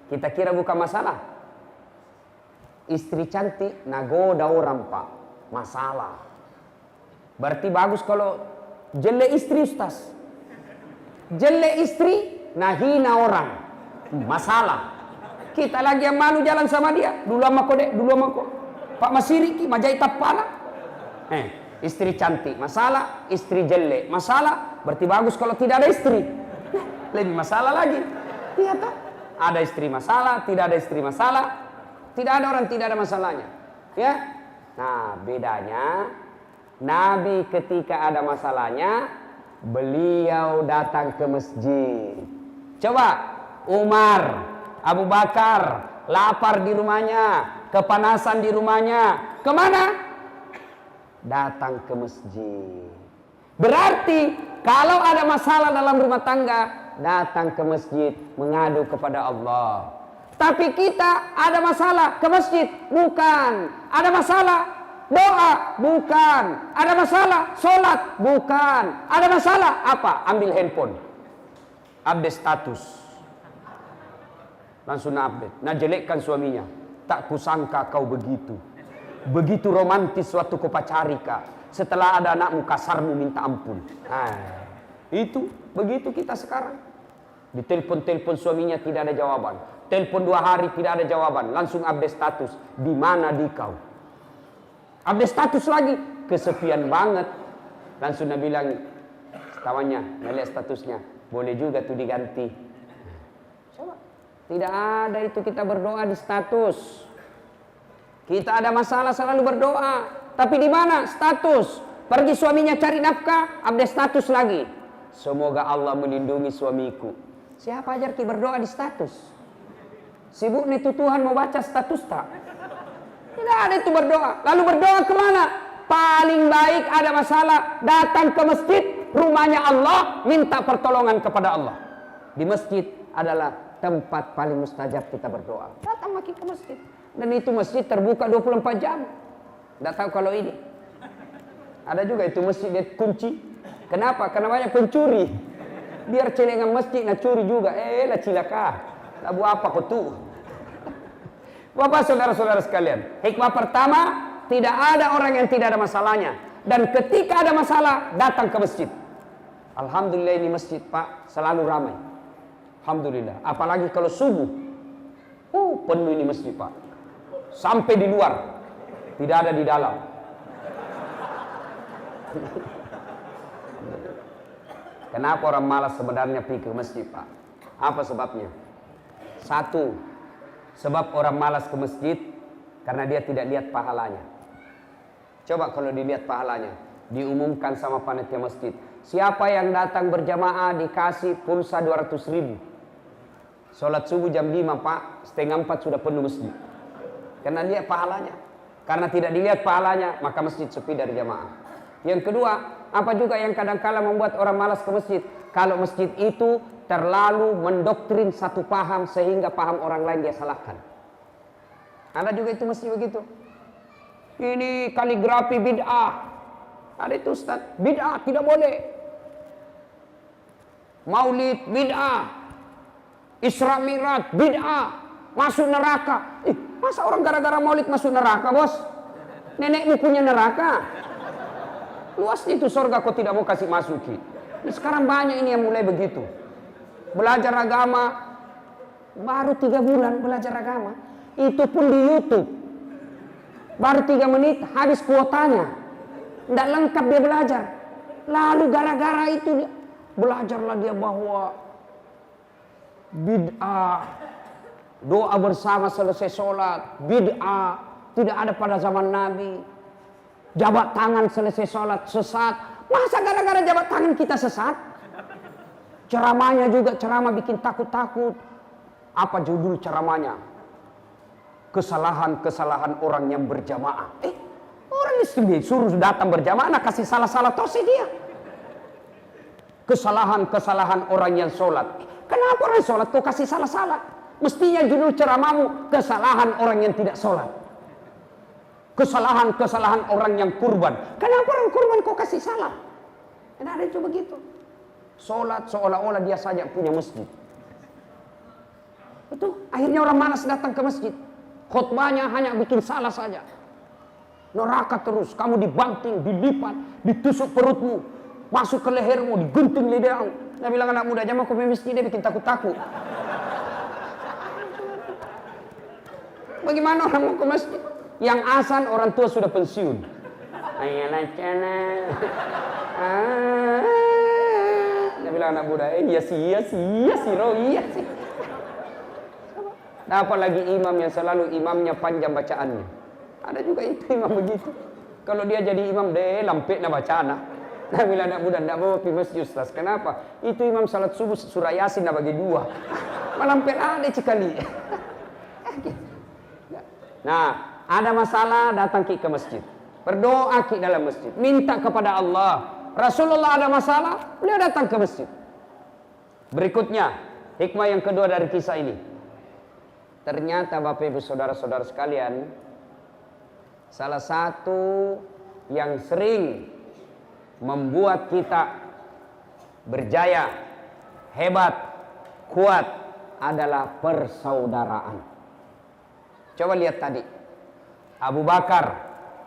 Kita kira bukan masalah. Istri cantik nagoda orang, Pak. Masalah. Berarti bagus kalau jelek istri, Ustaz. Jelek istri nahina orang. Masalah. Kita lagi yang malu jalan sama dia. Dulu sama kau dek, dulu sama kau. Pak Masiriki majai tapala. Istri cantik masalah, istri jelek masalah. Berarti bagus kalau tidak ada istri. Lebih masalah lagi. Iya toh? Ada istri masalah, tidak ada istri masalah. Tidak ada orang tidak ada masalahnya. Ya. Nah, bedanya Nabi ketika ada masalahnya, beliau datang ke masjid. Coba Umar, Abu Bakar lapar di rumahnya, kepanasan di rumahnya, kemana? Datang ke masjid. Berarti kalau ada masalah dalam rumah tangga, datang ke masjid, mengadu kepada Allah. Tapi kita ada masalah ke masjid, bukan. Ada masalah doa, bukan. Ada masalah sholat, bukan. Ada masalah apa? Ambil handphone, update status, langsung update. Nah, jelekkan suaminya. Tak kusangka kau begitu. Begitu romantis waktu kau pacarika. Setelah ada anakmu kasarmu minta ampun. Nah, itu begitu kita sekarang. Ditelepon-telepon suaminya tidak ada jawaban. Telepon 2 hari tidak ada jawaban. Langsung update status. Di mana di kau? Update status lagi. Kesepian banget. Langsung dia bilang, kawannya melihat statusnya, boleh juga tuh diganti. Coba. Tidak ada itu kita berdoa di status. Kita ada masalah selalu berdoa. Tapi di mana? Status. Pergi suaminya cari nafkah, update status lagi. Semoga Allah melindungi suamiku. Siapa ajar ki berdoa di status? Sibuk nih tuh Tuhan mau baca status tak? Tidak ada itu berdoa. Lalu berdoa kemana? Paling baik ada masalah, datang ke masjid, rumahnya Allah, minta pertolongan kepada Allah. Di masjid adalah tempat paling mustajab kita berdoa. Datang lagi ke masjid. Dan itu masjid terbuka 24 jam. Tidak tahu kalau ini. Ada juga itu masjid dia kunci. Kenapa? Karena banyak pencuri. Biar celengan masjid nak curi juga. Lah cilaka. Labu apa kau tuh? Bapak saudara-saudara sekalian, hikmah pertama, tidak ada orang yang tidak ada masalahnya. Dan ketika ada masalah, datang ke masjid. Alhamdulillah ini masjid Pak selalu ramai. Alhamdulillah. Apalagi kalau subuh. Penuh ini masjid Pak. Sampai di luar. Tidak ada di dalam. Kenapa orang malas sebenarnya pergi ke masjid Pak? Apa sebabnya? Satu, sebab orang malas ke masjid karena dia tidak lihat pahalanya. Coba kalau dilihat pahalanya, diumumkan sama panitia masjid. Siapa yang datang berjamaah dikasih pulsa 200.000. Sholat subuh jam 5 Pak, setengah 4 sudah penuh masjid. Karena lihat pahalanya. Karena tidak dilihat pahalanya, maka masjid sepi dari jamaah. Yang kedua, apa juga yang kadang-kala membuat orang malas ke masjid? Kalau masjid itu terlalu mendoktrin satu paham sehingga paham orang lain dia salahkan. Ada juga itu masjid begitu. Ini kaligrafi bid'ah. Ada itu Ustaz, bid'ah tidak boleh. Maulid bid'ah. Isra Mi'raj bid'ah. Masuk neraka. Masa orang gara-gara maulid masuk neraka, bos? Nenekmu punya neraka. Luasnya itu surga kau tidak mau kasih masuki. Sekarang banyak ini yang mulai begitu. Belajar agama baru 3 bulan belajar agama. Itu pun di YouTube. Baru 3 menit habis kuotanya. Tidak lengkap dia belajar. Lalu gara-gara itu belajarlah dia bahwa bid'ah, doa bersama selesai sholat, bid'ah, tidak ada pada zaman Nabi. Jabat tangan selesai sholat, sesat. Masa gara-gara jabat tangan kita sesat? Ceramahnya juga ceramah bikin takut-takut. Apa judul ceramahnya? Kesalahan-kesalahan orang yang berjamaah. Orang ini suruh datang berjamaah, nak kasih salah-salah tosi dia. Kesalahan-kesalahan orang yang sholat. Kenapa orang sholat kau kasih salah-salah? Mestinya judul ceramahmu kesalahan orang yang tidak sholat. Kesalahan-kesalahan orang yang kurban. Kenapa orang kurban kau kasih salah? Dan ada itu begitu. Sholat seolah-olah dia saja punya masjid. Betul. Akhirnya orang malas datang ke masjid. Khutbahnya hanya bikin salah saja. Neraka terus. Kamu dibanting, dilipat, ditusuk perutmu, masuk ke lehermu, digunting lidahmu. Dia bilang anak muda jangan mau ke masjid, dia bikin takut-takut. Bagaimana orang mau ke masjid? Yang azan orang tua sudah pensiun. Ayolah cana. Dia bilang anak muda, iya sih, iya sih. Dapat lagi imam yang selalu imamnya panjang bacaannya. Ada juga itu imam begitu. Kalau dia jadi imam, deh lampet na bacana. Dia bilang anak muda, tidak bawa pergi masjid Ustaz. Kenapa? Itu imam salat subuh surah Yasin na bagi 2. Malampet ada cikali. Nah, ada masalah datang ke masjid. Berdoa dalam masjid. Minta kepada Allah. Rasulullah ada masalah, beliau datang ke masjid. Berikutnya, hikmah yang kedua dari kisah ini. Ternyata Bapak Ibu Saudara-saudara sekalian, salah satu yang sering membuat kita berjaya, hebat, kuat adalah persaudaraan. Coba lihat tadi. Abu Bakar,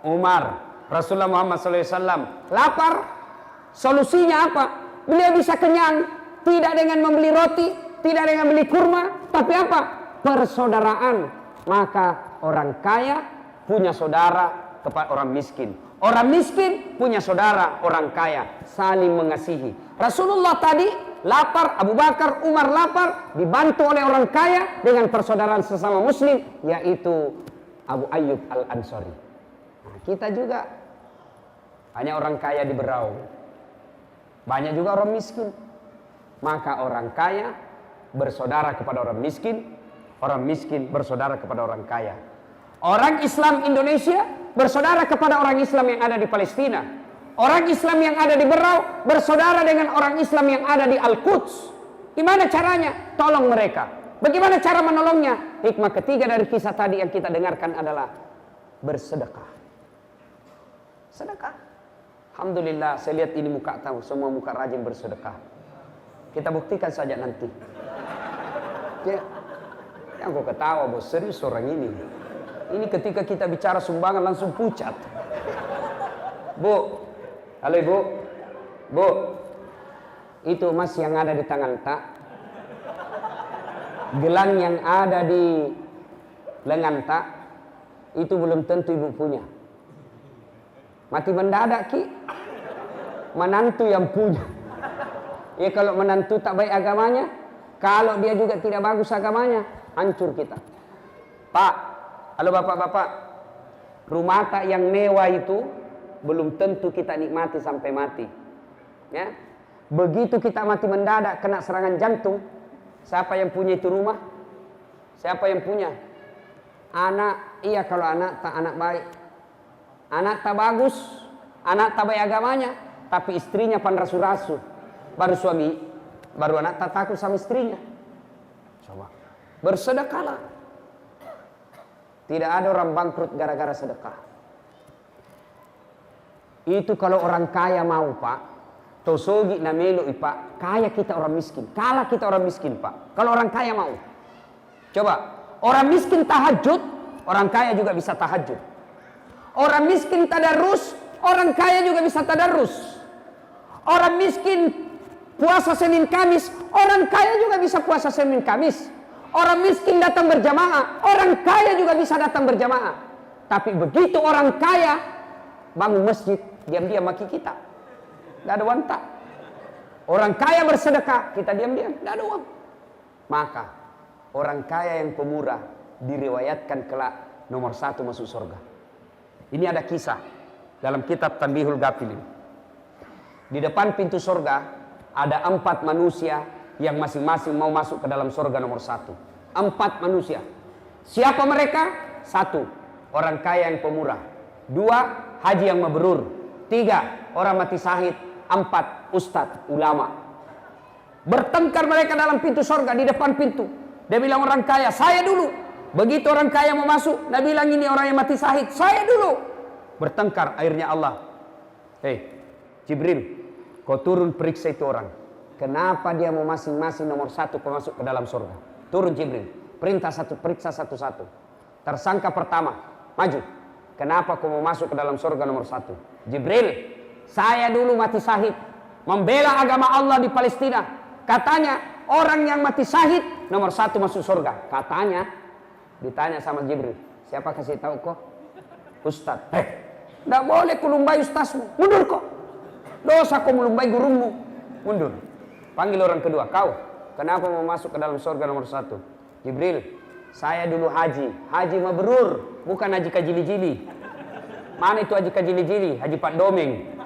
Umar, Rasulullah Muhammad SAW lapar. Solusinya apa? Beliau bisa kenyang. Tidak dengan membeli roti, tidak dengan beli kurma. Tapi apa? Persaudaraan. Maka orang kaya punya saudara kepada orang miskin. Orang miskin punya saudara orang kaya. Saling mengasihi. Rasulullah tadi lapar, Abu Bakar, Umar lapar, dibantu oleh orang kaya dengan persaudaraan sesama muslim, yaitu Abu Ayyub Al-Ansari. Nah, kita juga banyak orang kaya di Berau, banyak juga orang miskin. Maka orang kaya bersaudara kepada orang miskin bersaudara kepada orang kaya. Orang Islam Indonesia bersaudara kepada orang Islam yang ada di Palestina. Orang Islam yang ada di Berau bersaudara dengan orang Islam yang ada di Al-Quds. Gimana caranya? Tolong mereka. Bagaimana cara menolongnya? Hikmah ketiga dari kisah tadi yang kita dengarkan adalah bersedekah. Sedekah. Alhamdulillah, saya lihat ini muka tahu, semua muka rajin bersedekah. Kita buktikan saja nanti. Ya, yang kau ketawa, bos, serius orang ini. Ini ketika kita bicara sumbangan langsung pucat. Bu, halo ibu, bu, itu emas yang ada di tangan tak, gelang yang ada di lengan tak, itu belum tentu ibu punya. Mati mendadak ki, menantu yang punya. Ya kalau menantu tak baik agamanya, kalau dia juga tidak bagus agamanya, hancur kita. Pak, halo bapak-bapak, rumah tak yang mewah itu belum tentu kita nikmati sampai mati. Ya, begitu kita mati mendadak kena serangan jantung, siapa yang punya itu rumah? Siapa yang punya? Anak, iya kalau anak tak anak baik. Anak tak bagus, anak tak baik agamanya, tapi istrinya panrasu-rasu. Baru suami, baru anak tak takut sama istrinya. Coba, bersedekahlah. Tidak ada orang bangkrut gara-gara sedekah. Itu kalau orang kaya mau, Pak. Tosogi na melo, Pak. Kaya kita orang miskin, kalah kita orang miskin, Pak. Kalau orang kaya mau. Coba, orang miskin tahajud, orang kaya juga bisa tahajud. Orang miskin tadarus, orang kaya juga bisa tadarus. Orang miskin puasa Senin Kamis, orang kaya juga bisa puasa Senin Kamis. Orang miskin datang berjamaah, orang kaya juga bisa datang berjamaah. Tapi begitu orang kaya bangun masjid, diam-diam maki kita. Tidak ada uang tak. Orang kaya bersedekah, kita diam-diam, tidak ada uang. Maka orang kaya yang pemurah diriwayatkan kelak nomor 1 masuk surga. Ini ada kisah dalam kitab Tanbihul Ghafilin. Di depan pintu surga ada 4 manusia yang masing-masing mau masuk ke dalam surga nomor 1. 4 manusia. Siapa mereka? 1, orang kaya yang pemurah. 2, haji yang mabrur. 3, orang mati syahid. 4, ustadz, ulama. Bertengkar mereka dalam pintu surga, di depan pintu. Dia bilang orang kaya, saya dulu. Begitu orang kaya mau masuk, dia bilang ini orang yang mati syahid, saya dulu. Bertengkar, akhirnya Allah, hei Jibril, kau turun periksa itu orang. Kenapa dia mau masing-masing nomor 1 masuk ke dalam surga? Turun Jibril, periksa satu-satu. Tersangka pertama, maju. Kenapa kau mau masuk ke dalam surga nomor 1? Jibril, saya dulu mati syahid, membela agama Allah di Palestina. Katanya orang yang mati syahid nomor 1 masuk surga. Katanya, ditanya sama Jibril, siapa kasih tahu kok? Ustadz. Tidak boleh kulumbai ustazmu, mundur kok. Dosa kau melumbai gurumu, mundur. Panggil orang kedua, kau kenapa mau masuk ke dalam surga nomor 1? Jibril, saya dulu haji mabrur, bukan haji kajili-jili. Mana itu haji kajili-jili? Haji Pak Domeng.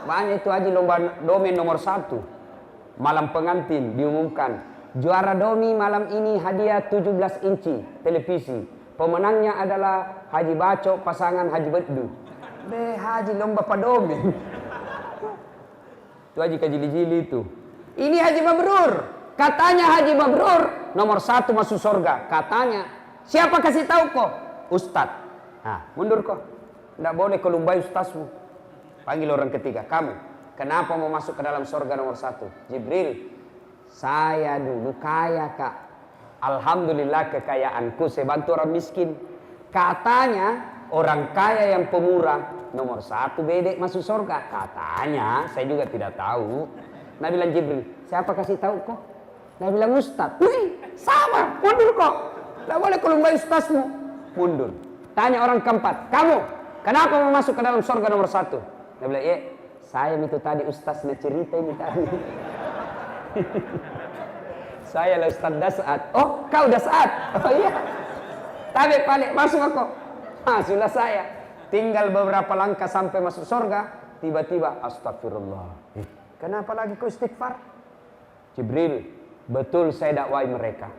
Banyak itu haji lomba domen nomor 1. Malam pengantin diumumkan, juara domi malam ini hadiah 17 inci televisi. Pemenangnya adalah Haji Baco pasangan Haji Bedu. Haji lomba Pak Domeng. Itu haji kajili-jili itu. Ini haji mabrur. Katanya haji mabrur nomor 1 masuk surga. Katanya. Siapa kasih tahu kok? Ustadz. Nah, mundur kok. Tidak boleh kelumbai ustazmu. Panggil orang ketiga. Kamu, kenapa mau masuk ke dalam surga nomor 1? Jibril, saya dulu kaya kak. Alhamdulillah kekayaanku saya bantu orang miskin. Katanya orang kaya yang pemurah nomor 1 bedek masuk surga. Katanya, saya juga tidak tahu. Nabi bilang Jibril, siapa kasih tahu kok? Nabi bilang Ustadz. Wih, sama, mundur kok. Tidak boleh kelumbai ustazmu. Mundur. Tanya orang keempat, kamu kenapa mau masuk ke dalam surga nomor 1? Dia bilang, saya itu tadi ustaz cerita ini tadi. Saya lah Ustaz Dasat. Oh, kau Dasat? Oh iya. Tapi balik masuk aku. Sudah saya. Tinggal beberapa langkah sampai masuk surga. Tiba-tiba, astagfirullah. Kenapa lagi kau istighfar? Jibril, betul saya dakwai mereka.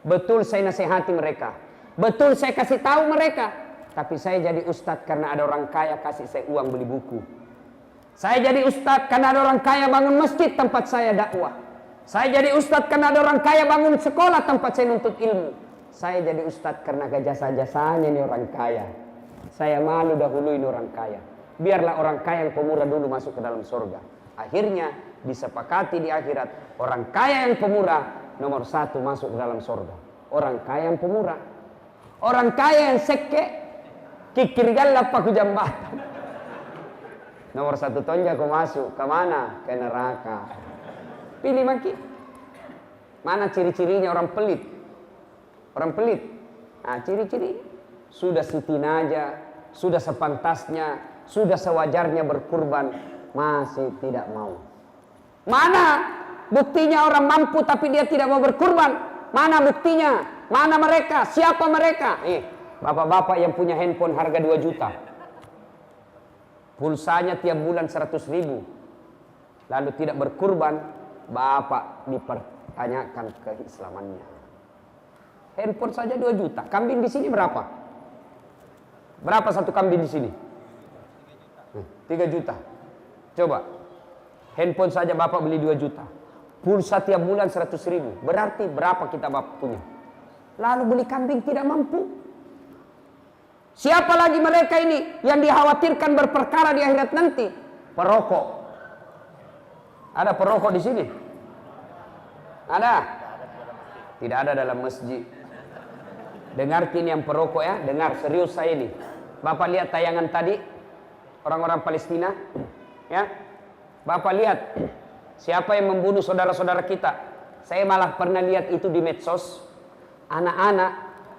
Betul saya nasihati mereka. Betul saya kasih tahu mereka. Tapi saya jadi ustadz karena ada orang kaya kasih saya uang beli buku. Saya jadi ustadz karena ada orang kaya bangun masjid tempat saya dakwah. Saya jadi ustadz karena ada orang kaya bangun sekolah tempat saya nuntut ilmu. Saya jadi ustadz karena jasa-jasanya ini orang kaya. Saya malu dahuluin orang kaya. Biarlah orang kaya yang pemurah dulu masuk ke dalam surga. Akhirnya disepakati di akhirat, orang kaya yang pemurah nomor 1 masuk ke dalam surga. Orang kaya yang pemurah. Orang kaya yang seke, kikir galap paku jambatan. Nomor 1 tonja kau masuk, ke mana? Ke neraka. Pilih maki. Mana ciri-cirinya orang pelit? Orang pelit. Nah, ciri-ciri sudah sitinaja, sudah sepantasnya, sudah sewajarnya berkurban, masih tidak mau. Mana buktinya orang mampu tapi dia tidak mau berkurban? Mana buktinya? Mana mereka? Siapa mereka? Bapak-bapak yang punya handphone harga 2 juta. Pulsanya tiap bulan 100 ribu. Lalu tidak berkurban, bapak dipertanyakan keislamannya. Handphone saja 2 juta. Kambing di sini berapa? Berapa satu kambing di sini? 3 juta. Coba. Handphone saja bapak beli 2 juta. Pulsa tiap bulan 100 ribu. Berarti berapa kita bapak punya? Lalu beli kambing tidak mampu. Siapa lagi mereka ini yang dikhawatirkan berperkara di akhirat nanti? Perokok. Ada perokok di sini? Ada? Tidak ada dalam masjid. Dengar kini yang perokok ya. Dengar serius saya ini. Bapak lihat tayangan tadi orang-orang Palestina, ya. Bapak lihat siapa yang membunuh saudara-saudara kita. Saya malah pernah lihat itu di medsos. Anak-anak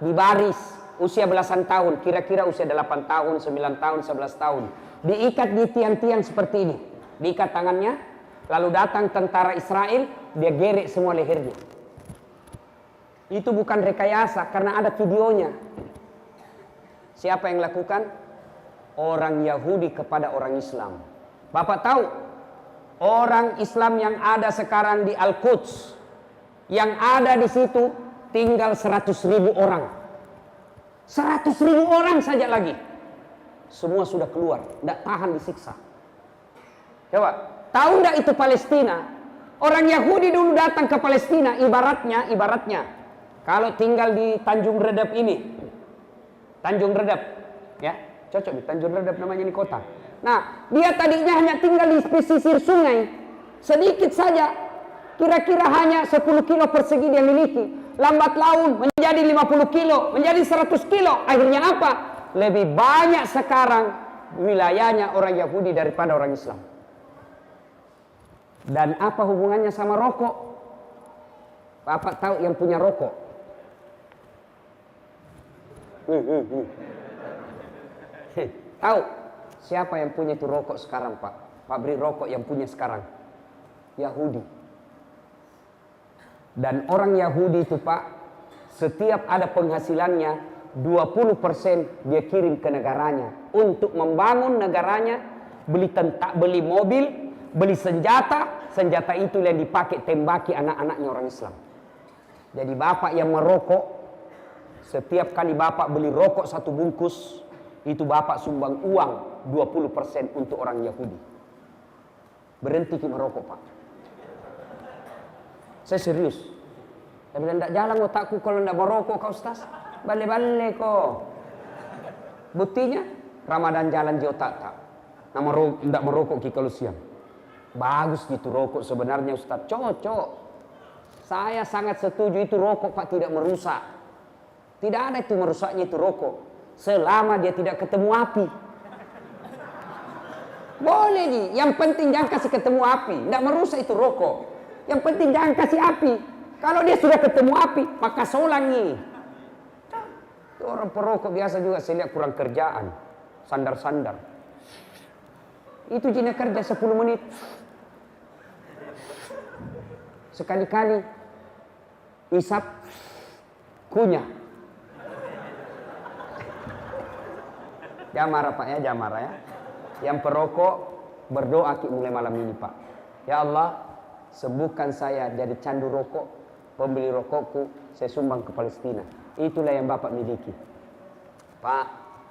di baris usia belasan tahun, kira-kira usia 8 tahun, 9 tahun, 11 tahun. Diikat di tiang-tiang seperti ini. Diikat tangannya, lalu datang tentara Israel, dia gerek semua lehernya. Itu bukan rekayasa karena ada videonya. Siapa yang lakukan? Orang Yahudi kepada orang Islam. Bapak tahu orang Islam yang ada sekarang di Al-Quds, yang ada di situ tinggal 100.000 orang. 100.000 orang saja lagi. Semua sudah keluar, tidak tahan disiksa. Coba, tahu tidak itu Palestina? Orang Yahudi dulu datang ke Palestina, ibaratnya kalau tinggal di Tanjung Redap ini. Tanjung Redap, ya, cocok nih, Tanjung Redap namanya ini kota. Nah, dia tadinya hanya tinggal di pesisir sungai, sedikit saja, kira-kira hanya 10 kilo persegi dia miliki. Lambat laun menjadi 50 kilo, menjadi 100 kilo. Akhirnya apa? Lebih banyak sekarang wilayahnya orang Yahudi daripada orang Islam. Dan apa hubungannya sama rokok? Bapak tahu yang punya rokok? Tahu siapa yang punya itu rokok sekarang, Pak? Pabrik rokok yang punya sekarang Yahudi. Dan orang Yahudi itu, Pak, setiap ada penghasilannya 20% dia kirim ke negaranya untuk membangun negaranya, beli mobil, beli senjata itu yang dipakai tembaki anak-anaknya orang Islam. Jadi bapak yang merokok, setiap kali bapak beli rokok 1 bungkus, itu bapak sumbang uang 20% untuk orang Yahudi. Berhenti kita merokok, Pak. Saya serius. Saya bilang, tidak jalan otakku kalau tidak merokok, kau Ustaz. Balik-balik kok. Buktinya, Ramadan jalan di otak tak. Tidak merokok kalau siang. Bagus gitu rokok sebenarnya Ustaz. Cocok. Saya sangat setuju itu rokok, Pak, tidak merusak. Tidak ada itu merusaknya itu rokok. Selama dia tidak ketemu api. Boleh nih. Yang penting jangan kasih ketemu api. Tidak merusak itu rokok. Yang penting jangan kasih api. Kalau dia sudah ketemu api, maka solangi. Itu orang perokok biasa juga saya lihat kurang kerjaan. Sandar-sandar. Itu jina kerja 10 menit. Sekali-kali isap, kunyah. Jamara, Pak, ya, jamara ya. Yang perokok berdoa mulai malam ini, Pak. Ya Allah, sembuhkan saya jadi candu rokok, pembeli rokokku saya sumbang ke Palestina. Itulah yang Bapak miliki. Pak,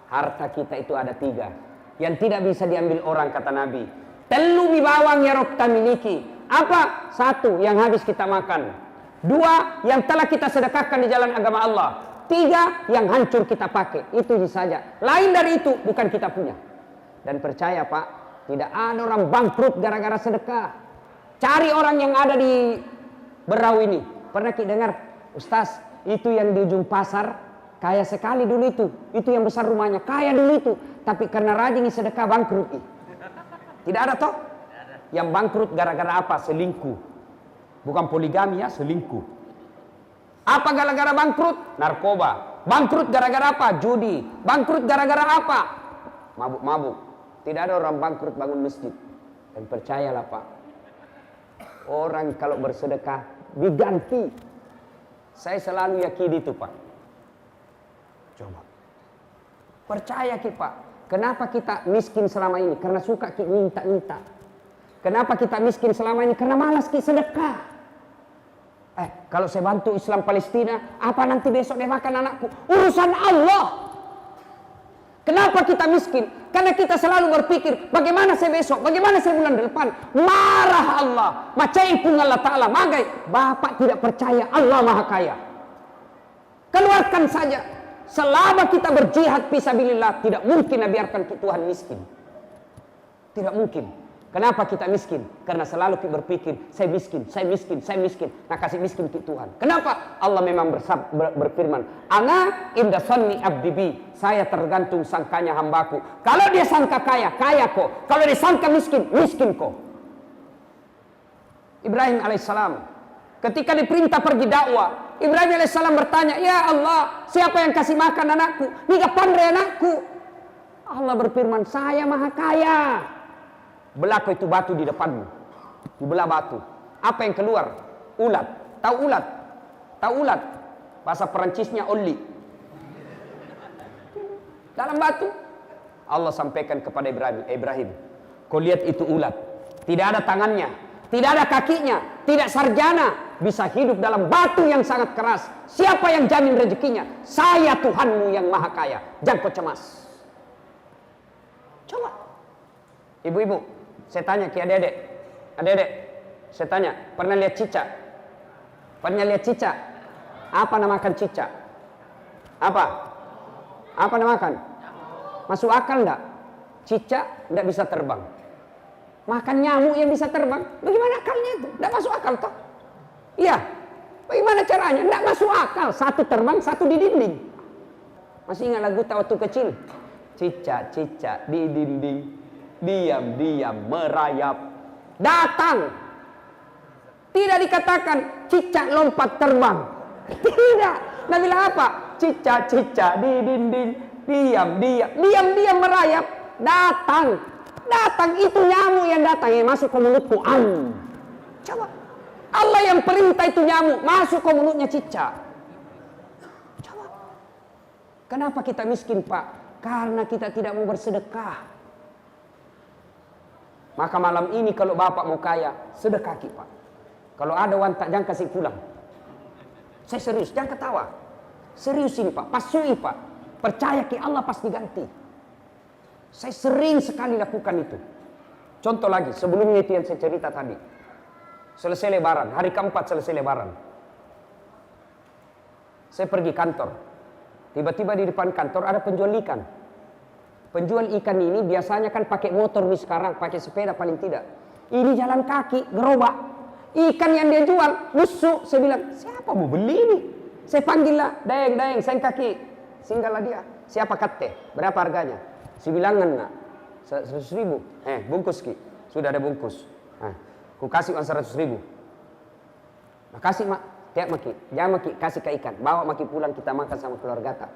harta kita itu ada 3 yang tidak bisa diambil orang, kata Nabi. Telu mi bawang ya Rob kita miliki. Apa? 1 yang habis kita makan. 2 yang telah kita sedekahkan di jalan agama Allah. 3 yang hancur kita pakai. Itu saja. Lain dari itu bukan kita punya. Dan percaya Pak, tidak ada orang bangkrut gara-gara sedekah. Cari orang yang ada di Berau ini. Pernah kita dengar, Ustaz, itu yang di ujung pasar kaya sekali dulu itu. Itu yang besar rumahnya, kaya dulu itu. Tapi karena rajin sedekah bangkrut. Tidak ada toh? Yang bangkrut gara-gara apa? Selingkuh. Bukan poligami ya, selingkuh. Apa gara-gara bangkrut? Narkoba. Bangkrut gara-gara apa? Judi. Bangkrut gara-gara apa? Mabuk-mabuk. Tidak ada orang bangkrut bangun masjid. Dan percayalah Pak, orang kalau bersedekah diganti. Saya selalu yakin itu Pak. Coba. Percaya kita Pak. Kenapa kita miskin selama ini? Karena suka kita minta-minta. Kenapa kita miskin selama ini? Karena malas kita sedekah. Kalau saya bantu Islam Palestina, apa nanti besok dia makan anakku? Urusan Allah. Kenapa kita miskin? Karena kita selalu berpikir, bagaimana saya besok? Bagaimana saya bulan depan? Marah Allah. Macaipun Allah Ta'ala. Magai, Bapak tidak percaya Allah Maha Kaya. Keluarkan saja. Selama kita berjihad fisabilillah, tidak mungkin biarkan Tuhan miskin. Tidak mungkin. Kenapa kita miskin? Karena selalu kita berpikir, saya miskin, saya miskin, saya miskin. Nah kasih miskin ke Tuhan. Kenapa? Allah memang berfirman, Ana inda sanni abdi bi. Saya tergantung sangkanya hambaku. Kalau dia sangka kaya, kaya kok. Kalau dia sangka miskin, miskin kok. Ibrahim alaihissalam, ketika diperintah pergi dakwah, Ibrahim alaihissalam bertanya, ya Allah, siapa yang kasih makan anakku? Nika pandai anakku. Allah berfirman, saya Maha Kaya. Belah itu batu di depanmu. Dibelah batu. Apa yang keluar? Ulat. Tahu ulat? Tahu ulat? Bahasa Perancisnya oli. Dalam batu. Allah sampaikan kepada Ibrahim, Ibrahim, kau lihat itu ulat. Tidak ada tangannya, tidak ada kakinya, tidak sarjana, bisa hidup dalam batu yang sangat keras. Siapa yang jamin rezekinya? Saya Tuhanmu yang Maha Kaya. Jangan kau cemas. Coba. Ibu-ibu, saya tanya ke adik-adik, saya tanya, pernah lihat cicak? Pernah lihat cicak? Apa namakan cicak? Apa? Apa namakan? Masuk akal enggak? Cicak enggak bisa terbang. Makan nyamuk yang bisa terbang. Bagaimana akalnya itu? Enggak masuk akal toh? Iya. Bagaimana caranya? Enggak masuk akal. Satu terbang, satu di dinding. Masih ingat lagu waktu kecil? Cicak-cicak di dinding, diam-diam merayap. Datang. Tidak dikatakan cicak lompat terbang. Tidak. Nah bilang apa? Cicak-cicak di dinding, diam-diam merayap. Datang. Datang itu nyamuk yang datang yang masuk ke mulutku. Coba. Allah yang perintah itu nyamuk masuk ke mulutnya cicak. Coba. Kenapa kita miskin Pak? Karena kita tidak mau bersedekah. Maka malam ini kalau Bapak mau kaya, sedekah Pak. Kalau ada uang tak jangan kasih pulang. Saya serius, jangan ketawa. Serius ini Pak, pasui Pak. Percaya ke Allah pasti ganti. Saya sering sekali lakukan itu. Contoh lagi, sebelumnya itu yang saya cerita tadi. Selesai lebaran, hari keempat selesai lebaran. Saya pergi kantor. Tiba-tiba di depan kantor ada penjual ikan. Penjual ikan ini biasanya kan pakai motor nih sekarang, pakai sepeda paling tidak. Ini jalan kaki, gerobak. Ikan yang dia jual, busuk. Saya bilang, siapa mau beli ini? Saya panggil lah, dayang, saya kaki. Singgahlah dia. Siapa kate? Berapa harganya? Saya bilang enggak. 100.000. Bungkus ki. Sudah ada bungkus. Ku kasih uang 100.000. Makasih mak. Tiap maki. Jangan maki kasih ke ikan. Bawa maki pulang kita makan sama keluarga tak.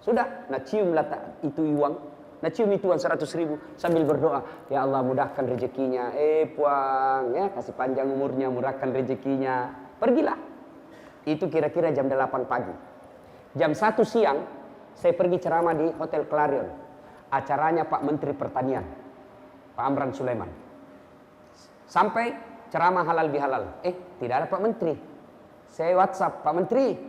Sudah. Nah cium lah itu uang. Nah cium itu uang 100.000 sambil berdoa. Ya Allah mudahkan rezekinya. Puang ya kasih panjang umurnya, murahkan rezekinya. Pergilah. Itu kira-kira jam 8 pagi. Jam 1 siang saya pergi ceramah di Hotel Clarion. Acaranya Pak Menteri Pertanian, Pak Amran Sulaiman. Sampai ceramah halal bihalal. Tidak ada Pak Menteri. Saya WhatsApp Pak Menteri.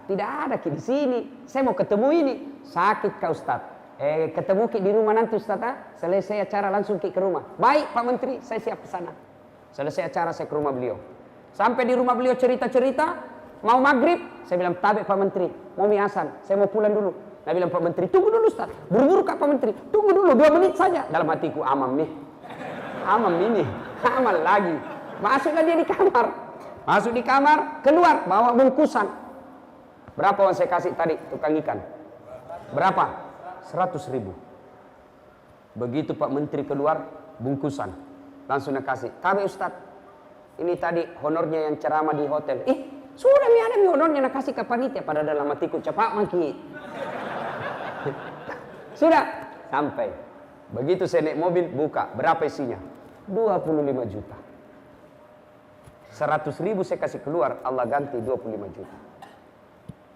Tidak ada ki di sini. Saya mau ketemu ini. Sakit kah Ustaz? Ketemu ki di rumah nanti Ustaz. Selesai acara langsung ki ke rumah. Baik Pak Menteri, saya siap ke sana. Selesai acara saya ke rumah beliau. Sampai di rumah beliau cerita-cerita. Mau maghrib, saya bilang tabek Pak Menteri. mau mie Hasan, saya mau pulang dulu. Nah bilang Pak Menteri, tunggu dulu Ustaz. Buru-buru Kak Pak Menteri, tunggu dulu 2 menit saja. Dalam hatiku, amam nih. Amam ini, amal lagi. Masuklah dia di kamar. Masuk di kamar, keluar, bawa bungkusan. Berapa uang saya kasih tadi tukang ikan? Berapa? 100.000. Begitu Pak Menteri keluar, bungkusan. Langsung nak kasih. Kami Ustaz, ini tadi honornya yang ceramah di hotel. Sudah mi ada mi honornya nak kasih ke panitia. Pada dalam hatiku, cepat maki. Sudah, sampai. Begitu saya naik mobil, buka. Berapa isinya? 25 juta. 100.000 saya kasih keluar, Allah ganti 25 juta.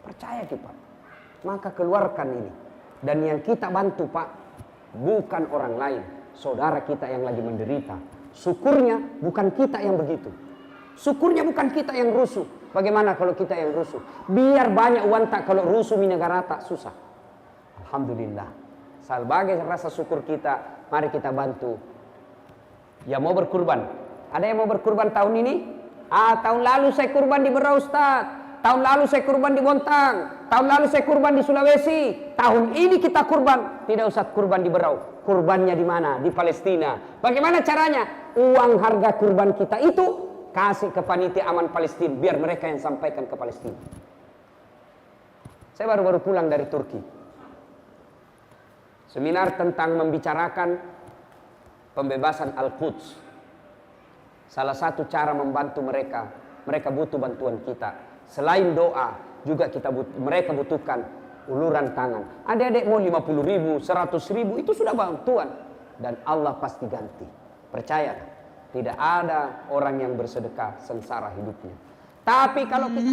Percaya kita. Maka keluarkan ini. Dan yang kita bantu Pak, bukan orang lain. Saudara kita yang lagi menderita. Syukurnya bukan kita yang begitu. Syukurnya bukan kita yang rusuh. Bagaimana kalau kita yang rusuh? Biar banyak uang tak, kalau rusuh di negara tak susah. Alhamdulillah. Sebagai rasa syukur kita, mari kita bantu. Ya mau berkurban. Ada yang mau berkurban tahun ini? Tahun lalu saya kurban di Berau Ustaz. Tahun lalu saya kurban di Bontang. Tahun lalu saya kurban di Sulawesi. Tahun ini kita kurban. Tidak usah kurban di Berau. Kurbannya di mana? Di Palestina. Bagaimana caranya? Uang harga kurban kita itu kasih ke panitia aman Palestina. Biar mereka yang sampaikan ke Palestina. Saya baru-baru pulang dari Turki. Seminar tentang membicarakan pembebasan Al-Quds. Salah satu cara membantu mereka. Mereka butuh bantuan kita. Selain doa, juga mereka butuhkan uluran tangan. Adik-adik mau 50.000, 100.000, itu sudah bantuan. Dan Allah pasti ganti. Percayalah, tidak ada orang yang bersedekah sengsara hidupnya. Tapi kalau kita